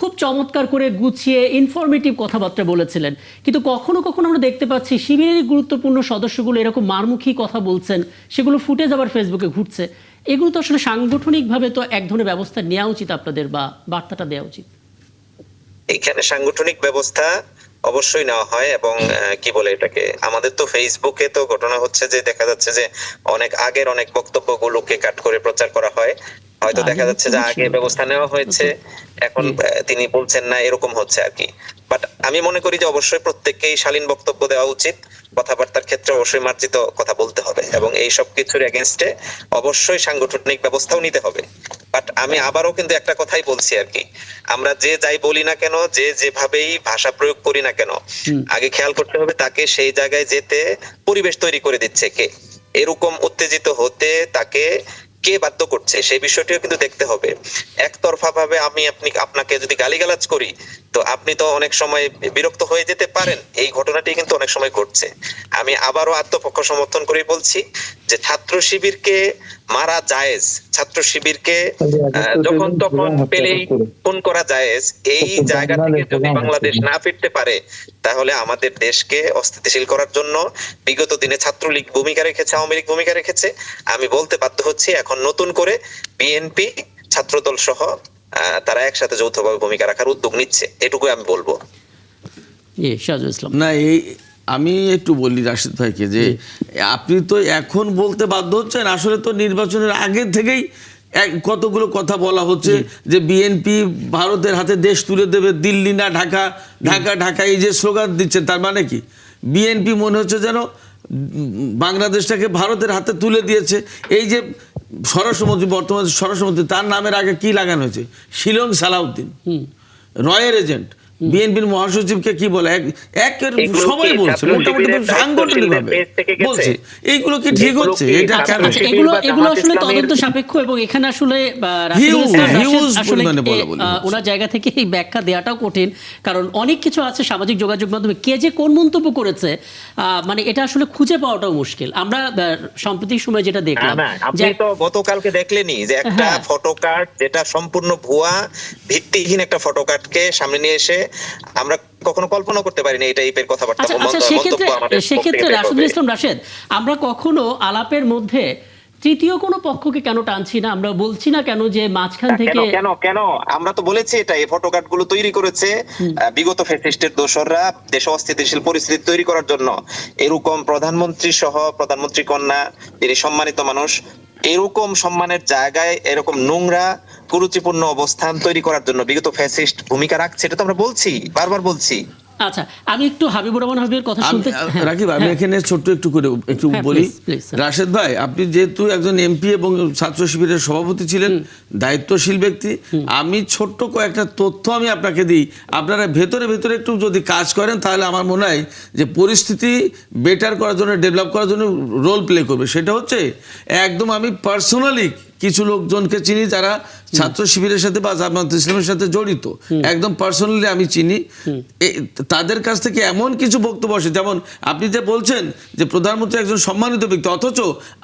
খুব চমৎকার করে গুছিয়ে ইনফরমেটিভ কথাবার্তা বলেছিলেন। কিন্তু কখনো কখনো আমরা দেখতে পাচ্ছি শিবিরের গুরুত্বপূর্ণ সদস্যগুলো এরকম মারমুখী কথা বলছেন, সেগুলো ফুটেজ আবার ফেসবুকে ঘুরছে। এগুলো তো আসলে সাংগঠনিকভাবে তো এক ধরনের ব্যবস্থা নেওয়া উচিত আপনাদের, বা বার্তাটা দেওয়া উচিত। এখানে সাংগঠনিক ব্যবস্থা অবশ্যই নেওয়া হয় এবং কি বলে এটাকে, আমাদের তো ফেসবুকে তো ঘটনা হচ্ছে যে দেখা যাচ্ছে যে অনেক আগের অনেক বক্তব্যগুলোকে কাট করে প্রচার করা হয়। হয়তো দেখা যাচ্ছে যে আগে ব্যবস্থা নেওয়া হয়েছে, এখন তিনি বলছেন না, এরকম হচ্ছে আর কি। বাট আমি মনে করি যে অবশ্যই প্রত্যেককেই শালীন বক্তব্য দেওয়া উচিত, কথাবার্তার ক্ষেত্রে অবশ্যই মার্জিত কথা বলতে হবে এবং এই সব কিছুর এগেইনস্টে অবশ্যই সাংগঠনিক ব্যবস্থাও নিতে হবে। বাট আমি আবারও কিন্তু একটা কথাই বলছি আর কি, আমরা যে যাই বলি না কেন, যে যেভাবেই ভাষা প্রয়োগ করি না কেন, আগে খেয়াল করতে হবে তাকে সেই জায়গায় যেতে পরিবেশ তৈরি করে দিচ্ছে কে, এরকম উত্তেজিত হতে তাকে কে বাধ্য করছে, সেই বিষয়টিও কিন্তু দেখতে হবে। একতরফা ভাবে আপনাকে যদি গালিগালাজ করি, তো আপনি তো অনেক সময় বিরক্ত হয়ে যেতে পারেন। এই ঘটনাটি কিন্তু অনেক সময় ঘটছে। আমি আবারও আত্মপক্ষ সমর্থন করে বলছি যে ছাত্র শিবিরকে মারা জায়েজ, ছাত্র শিবিরকে যখন তখন পেলেই খুন করা জায়েজ। এই জায়গা থেকে যদি বাংলাদেশ না ফিরতে পারে, তাহলে আমাদের দেশকে অস্থিতিশীল করার জন্য বিগত দিনে ছাত্রলীগ ভূমিকা রেখেছে, আওয়ামী লীগ ভূমিকা রেখেছে। আমি বলতে বাধ্য হচ্ছি এখন নতুন করে বিএনপি, ছাত্রদল সহ তারা একসাথে যৌথভাবে ভূমিকা রাখার উদ্যোগ নিচ্ছে, এটুকুই আমি বলবো। সিরাজুল ইসলাম। না, আমি একটু বলি রাশিদ ভাইকে যে আপনি তো এখন বলতে বাধ্য হচ্ছেন, আসলে তো নির্বাচনের আগে থেকেই কতগুলো কথা বলা হচ্ছে যে বিএনপি ভারতের হাতে দেশ তুলে দেবে, দিল্লি না ঢাকা, ঢাকা ঢাকা, এই যে স্লোগান দিচ্ছেন, তার মানে কি বিএনপি মনে হচ্ছে যেন বাংলাদেশটাকে ভারতের হাতে তুলে দিয়েছে। এই যে স্বরাষ্ট্রমন্ত্রী, বর্তমান স্বরাষ্ট্রমন্ত্রী, তার নামের আগে কি লাগানো হয়েছে? শিলং সালাউদ্দিন, রয়ের এজেন্ট। বিএনপির মহাসচিবকে কি বলে, সবাই বলছে, মোটামুটি সাংগঠনিক ভাবে বলছে। এইগুলো কি ঠিক হচ্ছে? এটা এগুলো আসলে তদন্ত সাপেক্ষ এবং এখানে আসলে ওনার জায়গা থেকে এই ব্যাখ্যা দেওয়াটাও কঠিন, কারণ অনেক কিছু আছে সামাজিক যোগাযোগ মাধ্যমে, কে যে কোন মন্তব্য করেছে, মানে এটা আসলে খুঁজে পাওয়াটাও মুশকিল। আমরা সাম্প্রতিক সময় যেটা দেখলাম, আপনি তো গতকালকে দেখলেনই যে একটা ফটোকার্ড, যেটা সম্পূর্ণ ভুয়া ভিত্তিহীন একটা ফটোকার্ডকে সামনে নিয়ে এসে আমরা কখনো কল্পনা করতে পারিনি এই টাইপের কথাবার্তা। সেক্ষেত্রে রাশেদুল ইসলাম রাশেদ, আমরা কখনো আলাপের মধ্যে তৃতীয় কোনো পক্ষকে কেন টানছি না, আমরা বলছি না কেন যে মাঝখান থেকে কেন কেন কেন আমরা তো বলেছি এটা, এই ফটোকার্ড গুলো তৈরি করেছে বিগত ফ্যাসিস্টের দোসররা দেশে অস্থিতিশীল পরিস্থিতি তৈরি করার জন্য। এরকম প্রধানমন্ত্রী সহ প্রধানমন্ত্রী কন্যা, তিনি সম্মানিত মানুষ, এরকম সম্মানের জায়গায় এরকম নোংরা কুরুচিপূর্ণ অবস্থান তৈরি করার জন্য বিগত ফ্যাসিস্ট ভূমিকা রাখছে, এটা তো আমরা বলছি, বারবার বলছি। আচ্ছা, আমি একটু হাবিবুর রহমান হাবিবের কথা শুনতে রাকিব, আমি এখানে ছোট্ট একটু করে একটু বলি। রাশেদ ভাই, আপনি যেহেতু একজন এমপি এবং ছাত্র শিবিরের সভাপতি ছিলেন, দায়িত্বশীল ব্যক্তি, আমি ছোট্ট কয়েকটা তথ্য আমি আপনাকে দিই, আপনারা ভেতরে ভেতরে একটু যদি কাজ করেন তাহলে আমার মনে হয় যে পরিস্থিতি বেটার করার জন্য, ডেভেলপ করার জন্য রোল প্লে করবে। সেটা হচ্ছে একদম আমি পার্সোনালি কিছু লোকজনকে চিনি যারা ছাত্র শিবিরের সাথে বা জামাত ইসলামের সাথে জড়িত, একদম পার্সোনালি আমি চিনি। তাদের কাছ থেকে এমন কিছু বক্তব্য আসে, যেমন আপনি যে বলছেন যে প্রধানমন্ত্রী একজন সম্মানিত ব্যক্তি, অথচ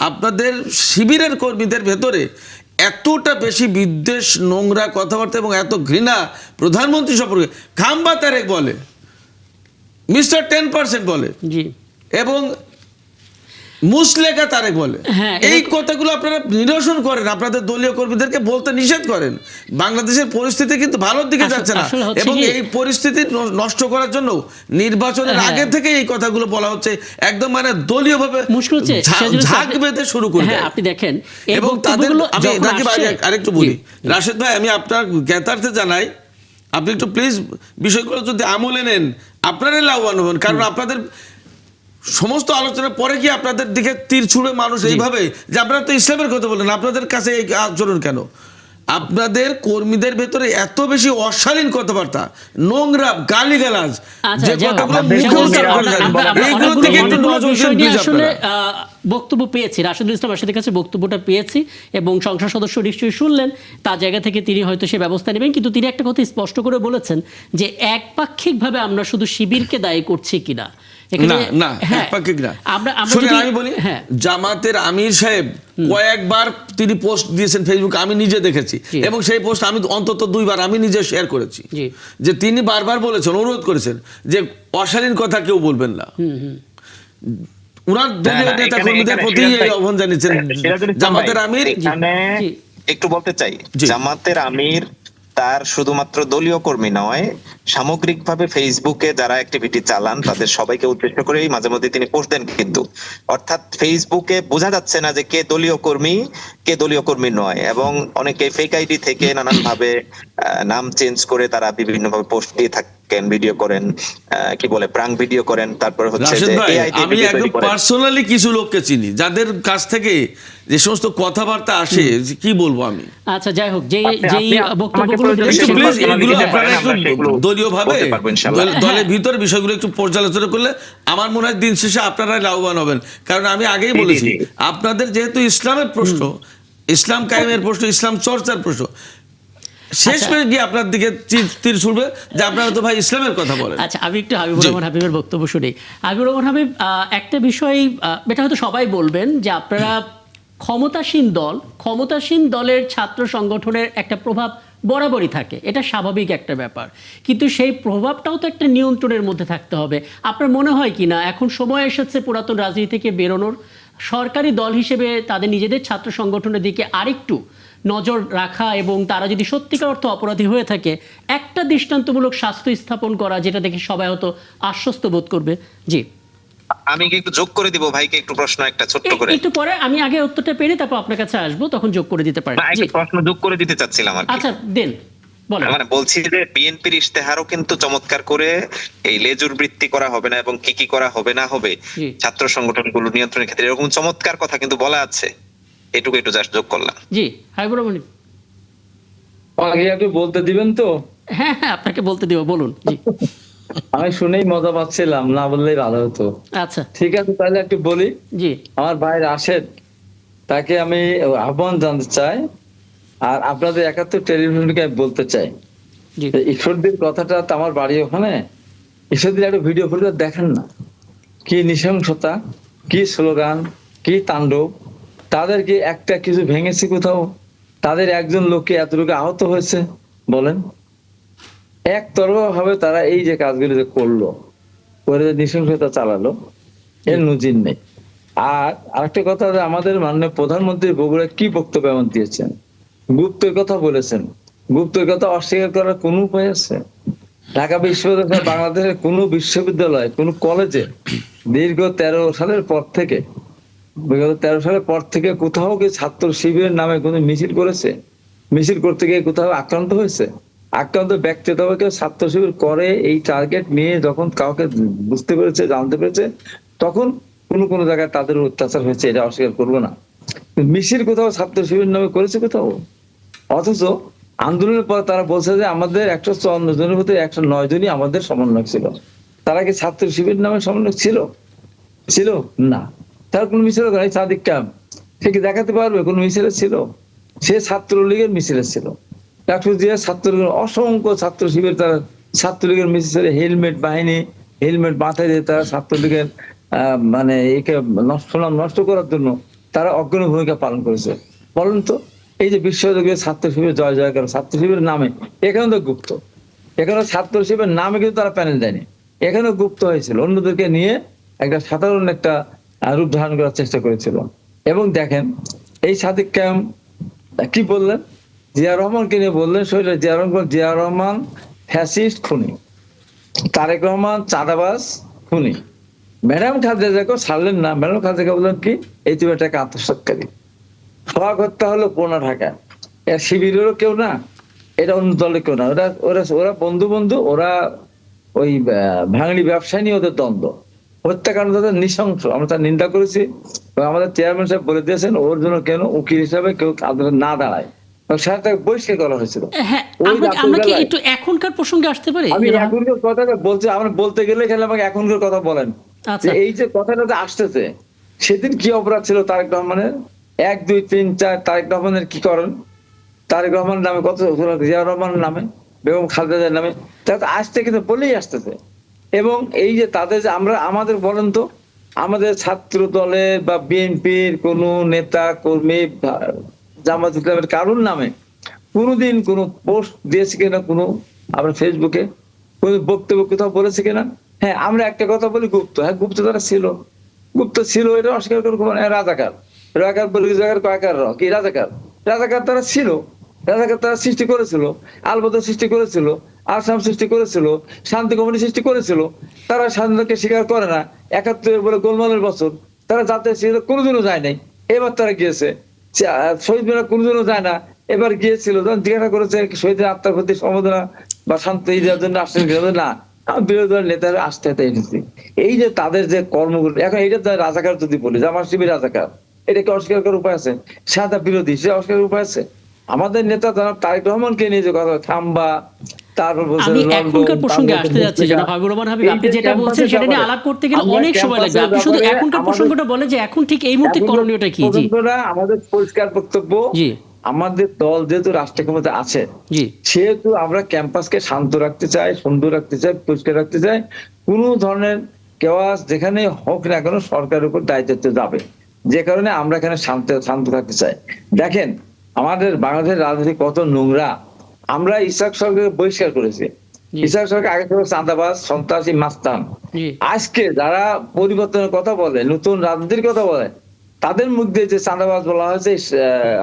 আপনাদের শিবিরের কর্মীদের ভেতরে এতটা বেশি বিদ্বেষ, নোংরা কথাবার্তা এবং এত ঘৃণা প্রধানমন্ত্রী সম্পর্কে। খাম্বা তারেক বলে, মিস্টার 10% বলে, এবং মুসলেকা তারেক বলে। এই কথাগুলো আপনারা নিরসন করেন, আপনাদের দলীয় কর্মীদেরকে বলতে নিষেধ করেন। বাংলাদেশের পরিস্থিতি কিন্তু ভালোর দিকে যাচ্ছে না, এবং এই পরিস্থিতি নষ্ট করার জন্য নির্বাচনের আগে থেকে এই কথাগুলো বলা হচ্ছে, একদম মানে দলীয় ভাবে ঝাঁক বেঁধে শুরু করবে। আপনি দেখেন, এবং তাদের আমি আরেকটু বলি রাশেদ ভাই, আমি আপনার জ্ঞাতার্থে জানাই, আপনি একটু প্লিজ বিষয়গুলো যদি আমলে নেন, আপনারাই লাভবান হবেন। কারণ আপনাদের সমস্ত আলোচনার পরে কি আপনাদের দিকে তীর ছুঁড়ে মানুষ এইভাবে যে আপনারা তো ইসলামের কথা বলেন, আপনাদের কাছে এই আচরণ কেন? আপনাদের কর্মীদের ভেতরে এত বেশি অশালীন কথাবার্তা, নোংরা গালিগালাজ, যে কথাগুলো এইগুলো থেকে একটু নজর দিন। আসলে বক্তব্য পেয়েছি, রাশেদুল ইসলাম রাশেদের কাছে বক্তব্যটা পেয়েছি, এবং সংসদ সদস্য নিশ্চয়ই শুনলেন, তার জায়গা থেকে তিনি হয়তো সে ব্যবস্থা নেবেন। কিন্তু তিনি একটা কথা স্পষ্ট করে বলেছেন যে একপাক্ষিকভাবে আমরা শুধু শিবিরকে দায়ী করছি কিনা। আমি বলি, জামাতের আমির সাহেব কয়েকবার তিনি পোস্ট দিয়েছেন ফেসবুকে, আমি নিজে দেখেছি, এবং সেই পোস্ট আমি অন্তত 2 বার আমি নিজে শেয়ার করেছি, যে তিনি বারবার বলেছেন, অনুরোধ করেছেন যে অশালীন কথা কেউ বলবেন না। উনার দলীয় নেতা কর্মীদের প্রতি এই আহ্বান জানিয়েছেন জামাতের আমির। একটু বলতে চাই, জামাতের আমির তার শুধুমাত্র দলীয় কর্মী নয়, সামগ্রিকভাবে ফেসবুকে যারা অ্যাক্টিভিটি চালান তাদের সবাইকে উদ্দেশ্য করেই মাঝে মধ্যে তিনি পোস্ট দেন। কিন্তু অর্থাৎ ফেসবুকে বোঝা যাচ্ছে না যে কে দলীয় কর্মী, কে দলীয় কর্মী নয়, এবং অনেকে ফেক আইডি থেকে নানান ভাবে নাম চেঞ্জ করে তারা বিভিন্ন ভাবে পোস্ট দিয়ে থাকেন, ভিডিও করেন, কি বলে প্রাঙ্ক ভিডিও করেন। তারপরে হচ্ছে যে আমি একদম পার্সোনালি কিছু লোককে চিনি যাদের কাছ থেকে যে সমস্ত কথাবার্তা আসে, কি বলবো আমি। আচ্ছা, যাই হোক, যেই বক্তব্যগুলো দলীয়ভাবে দলের ভিতরে বিষয়গুলো একটু পর্যালোচনা করলে আমার মনে হয় দিন শেষে আপনারাই লাভবান হবেন। কারণ আমি আগেই বলেছি, আপনাদের যেহেতু ইসলামের প্রশ্ন, ইসলাম কায়েমের প্রশ্ন, ইসলাম চর্চার প্রশ্ন, শেষ পেয়ে গিয়ে আপনার দিকে তীর ছুড়বে যে আপনারা তো ভাই ইসলামের কথা বলেন। আচ্ছা, আমি একটু হাবিবুর রহমান হাবিবের বক্তব্য শুনি। হাবিবুর রহমান হাবিব, একটা বিষয়, এটা হয়তো সবাই বলবেন যে আপনারা ক্ষমতাসীন দলের ছাত্র সংগঠনের একটা প্রভাব বরাবরই থাকে, এটা স্বাভাবিক একটা ব্যাপার, কিন্তু সেই প্রভাবটাও তো একটা নিয়ন্ত্রণের মধ্যে থাকতে হবে। আপনার মনে হয় কি না এখন সময় এসেছে পুরাতন রাজনীতি থেকে বেরোনোর, সরকারি দল হিসেবে তাদের নিজেদের ছাত্র সংগঠনের দিকে আরেকটু নজর রাখা, এবং তারা যদি সত্যিকার অর্থ অপরাধী হয়ে থাকে একটা দৃষ্টান্তমূলক শাস্তি স্থাপন করা, যেটা দেখে সবাই হয়তো আশ্বস্ত বোধ করবে? জি, আমি কি একটু যোগ করে দিব ভাইকে একটু প্রশ্ন, একটা ছোট্ট করে একটু পরে আমি আগে উত্তরটা পেরে তারপর আপনার কাছে আসবো, তখন যোগ করে দিতে পারেন। জি, প্রশ্ন যোগ করে দিতে চাচ্ছিলাম আর কি। আচ্ছা, দেন, বলেন। মানে বলছি যে বিএনপির ইশতেহারও কিন্তু চমৎকার করে এই লেজুর বৃত্তি করা হবে না এবং কি কি করা হবে না হবে ছাত্র সংগঠনগুলো নিয়ন্ত্রণের ক্ষেত্রে, এরকম চমৎকার কথা কিন্তু বলা আছে। এটুকু একটু জাস্ট যোগ করলাম। জি, হাবিবুর রহমান, আগে একটু বলতে দিবেন তো? হ্যাঁ, আপনাকে বলতে দিব, বলুন। জি, আমি শুনেই মজা পাচ্ছিলাম, না বললেই ভালো হতো। আচ্ছা, ঠিক আছে, তাহলে একটু বলি। জি, আমার ভাই রাশেদ, তাকে আমি আহ্বান জানাতে চাই, আর আপনাদের 71 টেলিভিশনকে বলতে চাই, ঈশ্বরদীর কথাটা তো আমার বাড়ি ওখানে, ঈশ্বরদীর একটা ভিডিও ফুটেজ দেখেন না, কি নৃশংসতা, কি স্লোগান, কি তাণ্ডব। তাদের কি একটা কিছু ভেঙেছে কোথাও? তাদের একজন লোককে এতটুকু আহত হয়েছে বলেন? একতরফা ভাবে তারা এই যে কাজগুলো যে করলো, করে যে নৃশংসতা চালালো, এর নজির নেই। আর আরেকটা কথা, যে আমাদের মাননীয় প্রধানমন্ত্রী বগুড়ায় কি বক্তব্য এমন দিয়েছেন, গুপ্তের কথা বলেছেন। গুপ্তের কথা অস্বীকার করার কোনো উপায় আছে? ঢাকা বিশ্ববিদ্যালয়, বাংলাদেশের কোন বিশ্ববিদ্যালয়, কোন কলেজে দীর্ঘ 13 সালের পর থেকে, বিগত 13 সালের পর থেকে কোথাও কি ছাত্র শিবিরের নামে কোনো মিছিল করেছে? মিছিল করতে গিয়ে কোথাও আক্রান্ত হয়েছে? আক্রান্ত ব্যক্তি তবে কেউ ছাত্র শিবির করে এই টার্গেট নিয়ে যখন কাউকে বুঝতে পেরেছে, জানতে পেরেছে, তখন কোন জায়গায় তাদের অত্যাচার হয়েছে, এটা অস্বীকার করবো না। মিছিল কোথাও ছাত্র শিবির নামে করেছে কোথাও? অথচ আন্দোলনের পর তারা বলছে যে আমাদের 154 জনের ভিতরে 109 জনই আমাদের সমন্বয়ক ছিল। তারা কি ছাত্র শিবির নামে সমন্বয়ক ছিল? ছিল না। তার কোন মিছিল করে সাদিক ক্যাম্প, সে কি দেখাতে পারবে কোন মিছিলে ছিল? সে ছাত্রলীগের মিছিলে ছিল। ডাক্তার জিয়া ছাত্রলীগের অসংখ্য ছাত্র শিবির, তারা ছাত্রলীগের মিছিলে হেলমেট বাহিনী, হেলমেট মাথায় দিয়ে তারা ছাত্রলীগের মানে একে নষ্ট করার জন্য তারা অগ্রণী ভূমিকা পালন করেছে। বলেন তো, এই যে বিশ্বযুগের ছাত্র শিবির জয় জয়কার, ছাত্র শিবিরের নামে এখানে তো গুপ্ত, এখানে ছাত্র শিবিরের নামে কিন্তু তারা প্যানেল দেয়নি, এখানেও গুপ্ত হয়েছিল, অন্যদেরকে নিয়ে একটা সাধারণ একটা রূপ ধারণ করার চেষ্টা করেছিল। এবং দেখেন এই সাদিক ক্যাম্প কি বললেন, জিয়া রহমানকে নিয়ে বললেন, জিয়া রহমান ফ্যাসিস্ট খুনি, তারেক রহমান চাঁদাবাজ খুনি। ম্যাডাম খালেদাকে ছাড়লেন না, ম্যাডাম খালেদাকে বললেন কি, এই তুমি একটা আত্মসাৎকারী। সোহাগ হত্যা হলো পুরোনো ঢাকায়, এর শিবিরেরও কেউ না, এটা অন্য দলের কেউ না, ওরা বন্ধু, ওরা ওই ভাঙড়ি ব্যবসায়ী নিয়ে ওদের দ্বন্দ্ব। হত্যাকাণ্ড তাদের নৃশংস, আমরা তার নিন্দা করেছি। আমাদের চেয়ারম্যান সাহেব বলে দিয়েছেন ওর জন্য কেন উকিল হিসাবে কেউ আদালতে না দাঁড়ায়, তাকে বহিষ্কার করা হয়েছিল। হ্যাঁ, আমরা কি একটু এখনকার প্রসঙ্গে আসতে পারি? আমি এখনকার কথাটা বলছি, আমরা বলতে গেলে খেলে আমাকে এখনকার কথা বলেন। আচ্ছা, এই যে কথাটা যে আসতেছে, সেদিন কি অপরাধ ছিল তারেক রহমানের? 1, 2, 3, 4 তারেক রহমানের কি করেন? তারেক রহমানের নামে কত, জিয়া রহমানের নামে, বেগম খালেদার নামে, তারা আসতে কিন্তু বলেই আসতেছে। এবং এই যে তাদের যে আমাদের বলেন তো, আমাদের ছাত্র দলের বা বিএনপির কোন নেতা কর্মী, জামাত ইসলামের কারুর নামে কোনোদিন কোন পোস্ট দিয়েছে কিনা, কোনো আমরা ফেসবুকে কোন বক্তব্য কোথাও বলেছে কিনা? হ্যাঁ, আমরা একটা কথা বলি, গুপ্ত, হ্যাঁ গুপ্ত তারা ছিল, গুপ্ত ছিল, এটা অস্বীকার করবো না। রাজাকার বলি, কি রাজাকার তারা ছিল, রাজাকার তারা সৃষ্টি করেছিল, আলবদর সৃষ্টি করেছিল, আসাম সৃষ্টি করেছিল, শান্তি কমিটি সৃষ্টি করেছিল। তারা স্বাধীনতাকে স্বীকার করে না, 71 বলে গোলমালের বছর, তারা জাতীয় শিবিরে কোনোদিনও যায় নাই, এবার তারা গিয়েছে। শহীদ মিনার কোনোদিনও যায় না, এবার গিয়েছিল, যখন জিজ্ঞাসা করেছে শহীদের আত্মার প্রতি সমবেদনা বা শান্তি দেওয়ার জন্য আসছেন না, বিরোধী দলের নেতারা আসতে এসেছি। এই যে তাদের যে কর্মগুলো, এখন এইটা রাজাকার যদি বলি যে আমার শিবির রাজাকার, এটাকে অস্বীকার করার উপায় আছে? সাদা বিরোধী, সে অস্বীকার উপায় আছে? আমাদের নেতা জনাব তারেক রহমানকে নিয়ে যে কথা, থাম্বা, তারপর আমি এখনকার প্রসঙ্গে আসতে যাচ্ছি জনাব হাবিবুর রহমান হাবিব, আপনি যেটা বলছেন সেটা নিয়ে আলাপ করতে গেলে অনেক সময় লাগবে। আপনি শুধু এখনকার প্রসঙ্গটা বলে যে এখন ঠিক এই মুহূর্তে করণীয়টা কি? জি, আমাদের পরিষ্কার বক্তব্য, জি, আমাদের দল যেহেতু রাষ্ট্র ক্ষমতা আছে, জি, সেহেতু আমরা ক্যাম্পাসকে শান্ত রাখতে চাই, সুন্দর রাখতে চাই, পরিষ্কার রাখতে চাই। কোন ধরনের কেওয়াস যেখানে হোক না কেন সরকারের উপর দায়িত্ব যাবে, যে কারণে আমরা এখানে শান্ত থাকতে চাই। দেখেন আমাদের বাংলাদেশের রাজনীতি কত নোংরা। আমরা ইসাক সরকারকে বহিষ্কার করেছি, ইসাক সরকার আগে ছিল চাঁদাবাজ, সন্ত্রাসী, মাস্তান। আজকে যারা পরিবর্তনের কথা বলে, নতুন রাজনীতির কথা বলে, তাদের মধ্যে যে চাঁদাবাজ বলা হয়েছে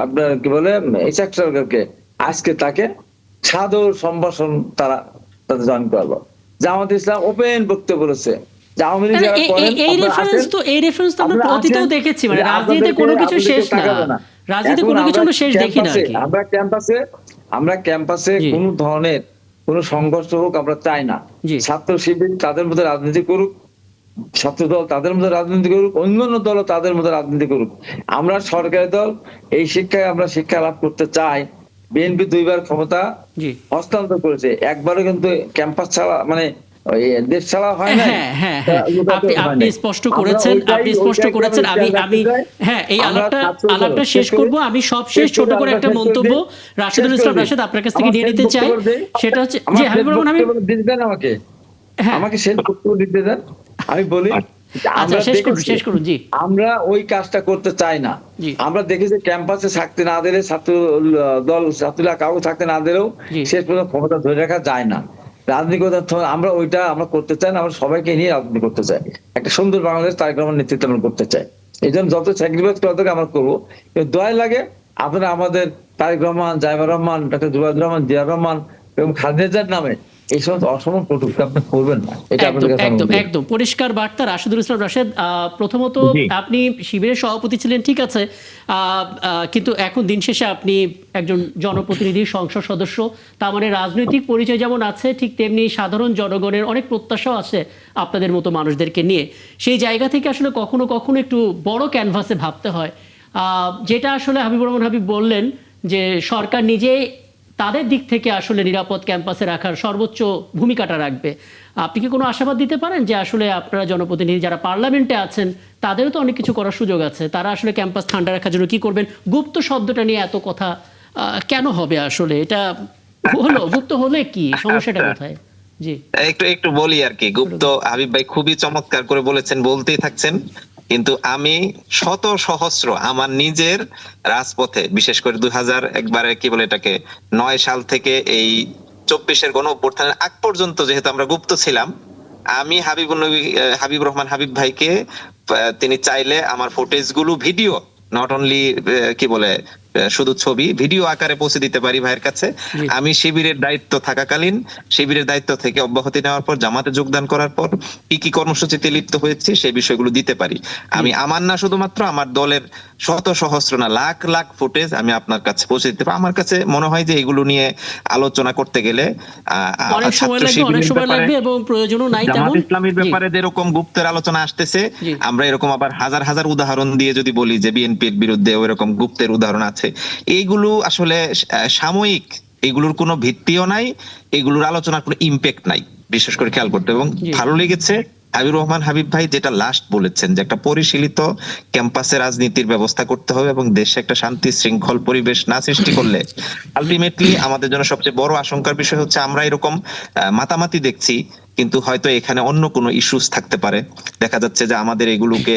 আপনার কি বলে ইসাক সরকারকে, আজকে তাকে সাদর সম্ভাষণ তারা তাদের জয়েন করলো। জামাত ইসলাম ওপেন বক্তব্য বলেছে, এই রেফারেন্স তো আমরা অতীতেও দেখেছি, মানে রাজনীতিতে কোনো কিছু শেষ না, রাজনীতি কোনো কিছু আমরা শেষ দেখি না। আমরা ক্যাম্পাসে কোন ধরনের কোন সংঘর্ষ হোক আমরা চাই না। ছাত্র শিবির তাদের মধ্যে রাজনীতি করুক, ছাত্র দল তাদের মধ্যে রাজনীতি করুক, অন্যান্য দল তাদের মধ্যে রাজনীতি করুক। আমরা সরকারি দল, এই শিক্ষায় আমরা শিক্ষা লাভ করতে চাই। বিএনপি 2 বার ক্ষমতা হস্তান্তর করেছে, একবারও কিন্তু ক্যাম্পাস ছাড়া মানে দেশ ছাড়া হয় না। আপনি স্পষ্ট করেছেন, আমি হ্যাঁ এই আলাপটা শেষ করব। আমি সবশেষ ছোট করে একটা মন্তব্য রাশেদুল ইসলাম রাশেদ আপনার কাছ থেকে নিয়ে নিতে চাই, সেটা হচ্ছে যে হাবিবুর রহমান হাবিব আমাকে শেষ বক্তব্য দিতে দেন, আমি বলি শেষ করুন। জি, আমরা ওই কাজটা করতে চাই না। আমরা দেখেছি ক্যাম্পাসে থাকতে না দিলে, ছাত্র দল ছাত্রীরা কাউকে থাকতে না দিলেও শেষ পর্যন্ত ক্ষমতা ধরে রাখা যায় না। রাজনীতি আমরা ওইটা আমরা করতে চাই না, আমরা সবাইকে নিয়ে রাজনীতি করতে চাই, একটা সুন্দর বাংলাদেশ তারেক রহমানের নেতৃত্বে আমরা করতে চাই। এই জন্য যত স্যাক্রিফাইস করা দরকার আমরা করবো। দয়া লাগে আপনারা আমাদের তারেক রহমান, জাইমুর রহমান, ডক্টর জুবাইদুর রহমান, জিয়া রহমান এবং খালেদা নামে এই সমস্ত অসম্মান কটূক্তি আপনি করবেন না, এটা আপনাদের কাছে একদম অনুরোধ। একদম পরিষ্কার বার্তা। রাশেদুল ইসলাম রাশেদ, প্রথমত জি। আপনি শিবিরের সভাপতি ছিলেন, ঠিক আছে, কিন্তু এখন দিন শেষে আপনি একজন জনপ্রতিনিধি, সংসদ সদস্য। তার মানে রাজনৈতিক পরিচয় যেমন আছে, ঠিক তেমনি সাধারণ জনগণের অনেক প্রত্যাশাও আছে আপনাদের মতো মানুষদেরকে নিয়ে। সেই জায়গা থেকে আসলে কখনো কখনো একটু বড় ক্যানভাসে ভাবতে হয়। যেটা আসলে হাবিবুর রহমান হাবিব বললেন যে সরকার নিজেই তাদের দিক থেকে আসলে নিরাপদ ক্যাম্পাসে রাখার সর্বোচ্চ ভূমিকাটা রাখবে। আপনি কি কোনো আশাবাদ দিতে পারেন যে আসলে আপনারা জনপ্রতিনিধি যারা পার্লামেন্টে আছেন তাদেরও তো অনেক কিছু করার সুযোগ আছে, তারা আসলে ক্যাম্পাস ঠান্ডা রাখার জন্য কি করবেন? গুপ্ত শব্দটা নিয়ে এত কথা কেন হবে? আসলে এটা হলো গুপ্ত হলে কি সমস্যাটা কোথায়? জি, একটু বলি আর কি। গুপ্ত হাবিব ভাই খুবই চমৎকার করে বলেছেন, বলতেই থাকছেন, কিন্তু আমি শত সহস্র আমার নিজের রাজপথে, বিশেষ করে 2000 একবারে কি বলে এটাকে 9 সাল থেকে এই 24-এর গণ অভ্যুত্থানের আগ পর্যন্ত যেহেতু আমরা গুপ্ত ছিলাম, আমি হাবিব রহমান হাবিব ভাইকে তিনি চাইলে আমার ফুটেজ গুলো, ভিডিও, নট অনলি কি বলে শুধু ছবি, ভিডিও আকারে পৌঁছে দিতে পারি ভাইয়ের কাছে। আমি শিবিরের দায়িত্ব থাকাকালীন, শিবিরের দায়িত্ব থেকে অব্যাহতি নেওয়ার পর, জামাতে যোগদান করার পর কি কি কর্মসূচিতে লিপ্ত হয়েছে সেই বিষয়গুলো দিতে পারি। আমি আমার না শুধুমাত্র আমার দলের শত সহস্র না লাখ লাখ ফুটেজ আমি আপনার কাছে পৌঁছে দিতে পারি। আমার কাছে মনে হয় যে এগুলো নিয়ে আলোচনা করতে গেলে অনেক সময় লাগবে এবং প্রয়োজনও নাই তেমন। জামাত ইসলামীর ব্যাপারে যেরকম গুপ্তের আলোচনা আসতেছে, আমরা এরকম আবার হাজার হাজার উদাহরণ দিয়ে যদি বলি যে বিএনপির বিরুদ্ধে ওইরকম গুপ্তের উদাহরণ আছে, এইগুলো আসলে সাময়িক, এগুলোর কোনো ভিত্তিও নাই, এগুলোর আলোচনার কোনো ইম্প্যাক্ট নাই, বিশেষ করে খেয়াল করতে। এবং ভালো লেগেছে হাবিবুর রহমান হাবিব ভাই যেটা লাস্ট বলেছেন যে একটা পরিশীলিত ক্যাম্পাসে রাজনীতির ব্যবস্থা করতে হবে এবং দেশে একটা শান্তি শৃঙ্খল পরিবেশ না সৃষ্টি করলে আলটিমেটলি আমাদের জন্য সবচেয়ে বড় আশঙ্কার বিষয় হচ্ছে আমরা এরকম মাতামাতি দেখছি, কিন্তু হয়তো এখানে অন্য কোনো ইস্যুস থাকতে পারে। দেখা যাচ্ছে যে আমাদের এগুলোকে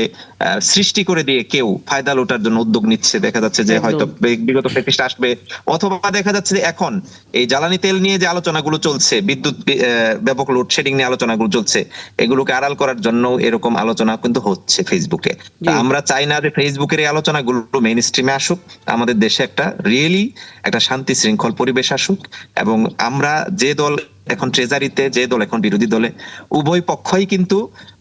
সৃষ্টি করে দিয়ে কেউ ফায়দা লোটার জন্য উদ্যোগ নিচ্ছে। দেখা যাচ্ছে যে হয়তো বিগত ফেসিস্ট আসবে, অথবা দেখা যাচ্ছে যে এখন এই জ্বালানি তেল নিয়ে যে আলোচনাগুলো চলছে, বিদ্যুৎ ব্যাপক লোডশেডিং নিয়ে আলোচনাগুলো চলছে, এগুলোকে আড়াল করার জন্য এরকম আলোচনা কিন্তু হচ্ছে ফেসবুকে। আমরা চাই না যে ফেসবুকের এই আলোচনাগুলো মেইন স্ট্রিমে আসুক, আমাদের দেশে একটা রিয়েলি একটা শান্তি শৃঙ্খল পরিবেশ আসুক। এবং আমরা যে দল এখন ট্রেজারিতে, যে দল এখন বিরোধী দলে, উভয় পক্ষই কিন্তু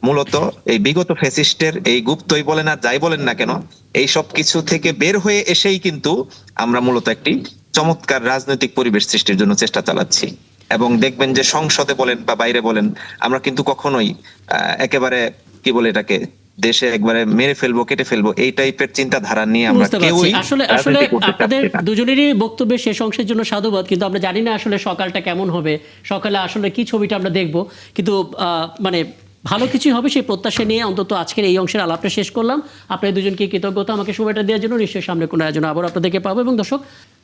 মূলত এই বিগত ফ্যাসিস্টের এই গুপ্তই বলেন আর যাই বলেন না কেন, এই সব কিছু থেকে বের হয়ে এসেই কিন্তু আমরা মূলত একটি চমৎকার রাজনৈতিক পরিবেশ সৃষ্টির জন্য চেষ্টা চালাচ্ছি। এবং দেখবেন যে সংসদে বলেন বা বাইরে বলেন, আমরা কিন্তু কখনোই একেবারে কি বলে এটাকে দেশে একবারে মেরে ফেলবো, কেটে ফেলবো, এই টাইপের চিন্তাধারা নিয়ে আমরা কেউই আসলে আপনাদের দুজনেরই বক্তব্যের শেষ অংশের জন্য সাধুবাদ। কিন্তু আমরা জানি না আসলে সকালটা কেমন হবে, সকালে আসলে কি ছবিটা আমরা দেখবো, কিন্তু মানে ভালো কিছুই হবে সেই প্রত্যাশা নিয়ে অন্তত আজকের এই অংশের আলাপটা শেষ করলাম। আপনাদের দুজনকে কৃতজ্ঞতা আমাকে সময়টা দেওয়ার জন্য। নিশ্চয়ই সামনে কোনো আয়োজন আবার আপনাদেরকে পাবো। এবং দর্শক,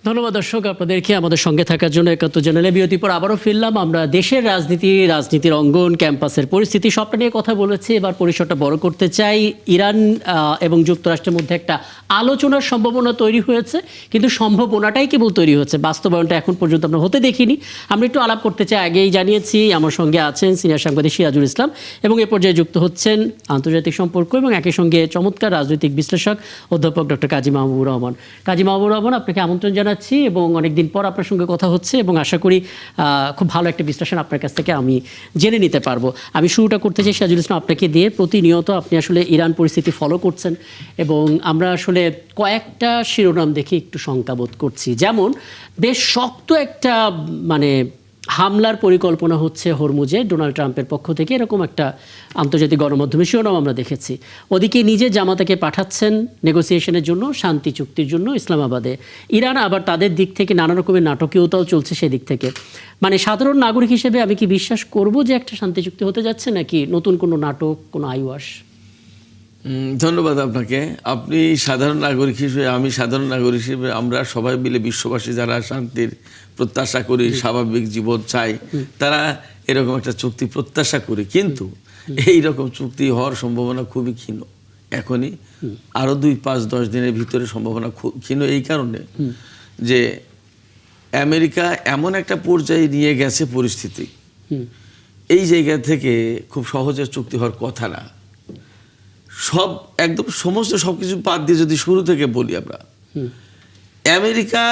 ধন্যবাদ দর্শক আপনাদেরকে আমাদের সঙ্গে থাকার জন্য। ৭১ চ্যানেলে বিরতির পর আবারও ফিরলাম। আমরা দেশের রাজনীতির অঙ্গন, ক্যাম্পাসের পরিস্থিতি সবটা নিয়ে কথা বলেছি। এবার পরিসরটা বড় করতে চাই। ইরান এবং যুক্তরাষ্ট্রের মধ্যে একটা আলোচনার সম্ভাবনা তৈরি হয়েছে, কিন্তু সম্ভাবনাটাই কেবল তৈরি হচ্ছে, বাস্তবায়নটা এখন পর্যন্ত আমরা হতে দেখিনি। আমরা একটু আলাপ করতে চাই। আগেই জানিয়েছি আমার সঙ্গে আছেন সিনিয়র সাংবাদিক সিরাজুল ইসলাম, এবং এ পর্যায়ে যুক্ত হচ্ছেন আন্তর্জাতিক সম্পর্ক এবং একই সঙ্গে চমৎকার রাজনৈতিক বিশ্লেষক অধ্যাপক ডক্টর কাজী মাহবুবুর রহমান। কাজী মাহবুবুর রহমান, আপনাকে আমন্ত্রণ জানাচ্ছি এবং অনেকদিন পর আপনার সঙ্গে কথা হচ্ছে এবং আশা করি খুব ভালো একটা বিশ্লেষণ আপনার কাছ থেকে আমি জেনে নিতে পারবো। আমি শুরুটা করতে চাই সিরাজুল ইসলাম আপনাকে দিয়ে। প্রতিনিয়ত আপনি আসলে ইরান পরিস্থিতি ফলো করছেন এবং আমরা আসলে কয়েকটা শিরোনাম দেখে একটু শঙ্কাবোধ করছি। যেমন বেশ শক্ত একটা মানে হামলার পরিকল্পনা হচ্ছে হরমুজে ডোনাল্ড ট্রাম্পের পক্ষ থেকে, এরকম একটা আন্তর্জাতিক গণমাধ্যমে শিরোনাম আমরা দেখেছি। ওদিকে নিজে জামাতাকে পাঠাচ্ছেন নেগোসিয়েশনের জন্য, শান্তি চুক্তির জন্য ইসলামাবাদে। ইরান আবার তাদের দিক থেকে নানা রকমের নাটকীয়তাও চলছে সেদিক থেকে। মানে সাধারণ নাগরিক হিসেবে আমি কি বিশ্বাস করব যে একটা শান্তি চুক্তি হতে যাচ্ছে, নাকি নতুন কোনো নাটক, কোনো আইওয়াস? ধন্যবাদ আপনাকে। আপনি সাধারণ নাগরিক হিসেবে, আমি সাধারণ নাগরিক হিসেবে, আমরা সবাই মিলে বিশ্ববাসী যারা শান্তির প্রত্যাশা করি, স্বাভাবিক জীবন চাই, তারা এরকম একটা চুক্তি প্রত্যাশা করি। কিন্তু এই রকম চুক্তি হওয়ার সম্ভাবনা খুবই ক্ষীণ এখনই। আরও ২-৫-১০ দিনের ভিতরে সম্ভাবনা খুব ক্ষীণ, এই কারণে যে আমেরিকা এমন একটা পর্যায়ে নিয়ে গেছে পরিস্থিতি, এই জায়গা থেকে খুব সহজে চুক্তি হওয়ার কথা না। একদম সমস্ত সবকিছু বাদ দিয়ে যদি শুরু থেকে বলি আমরা, আমেরিকা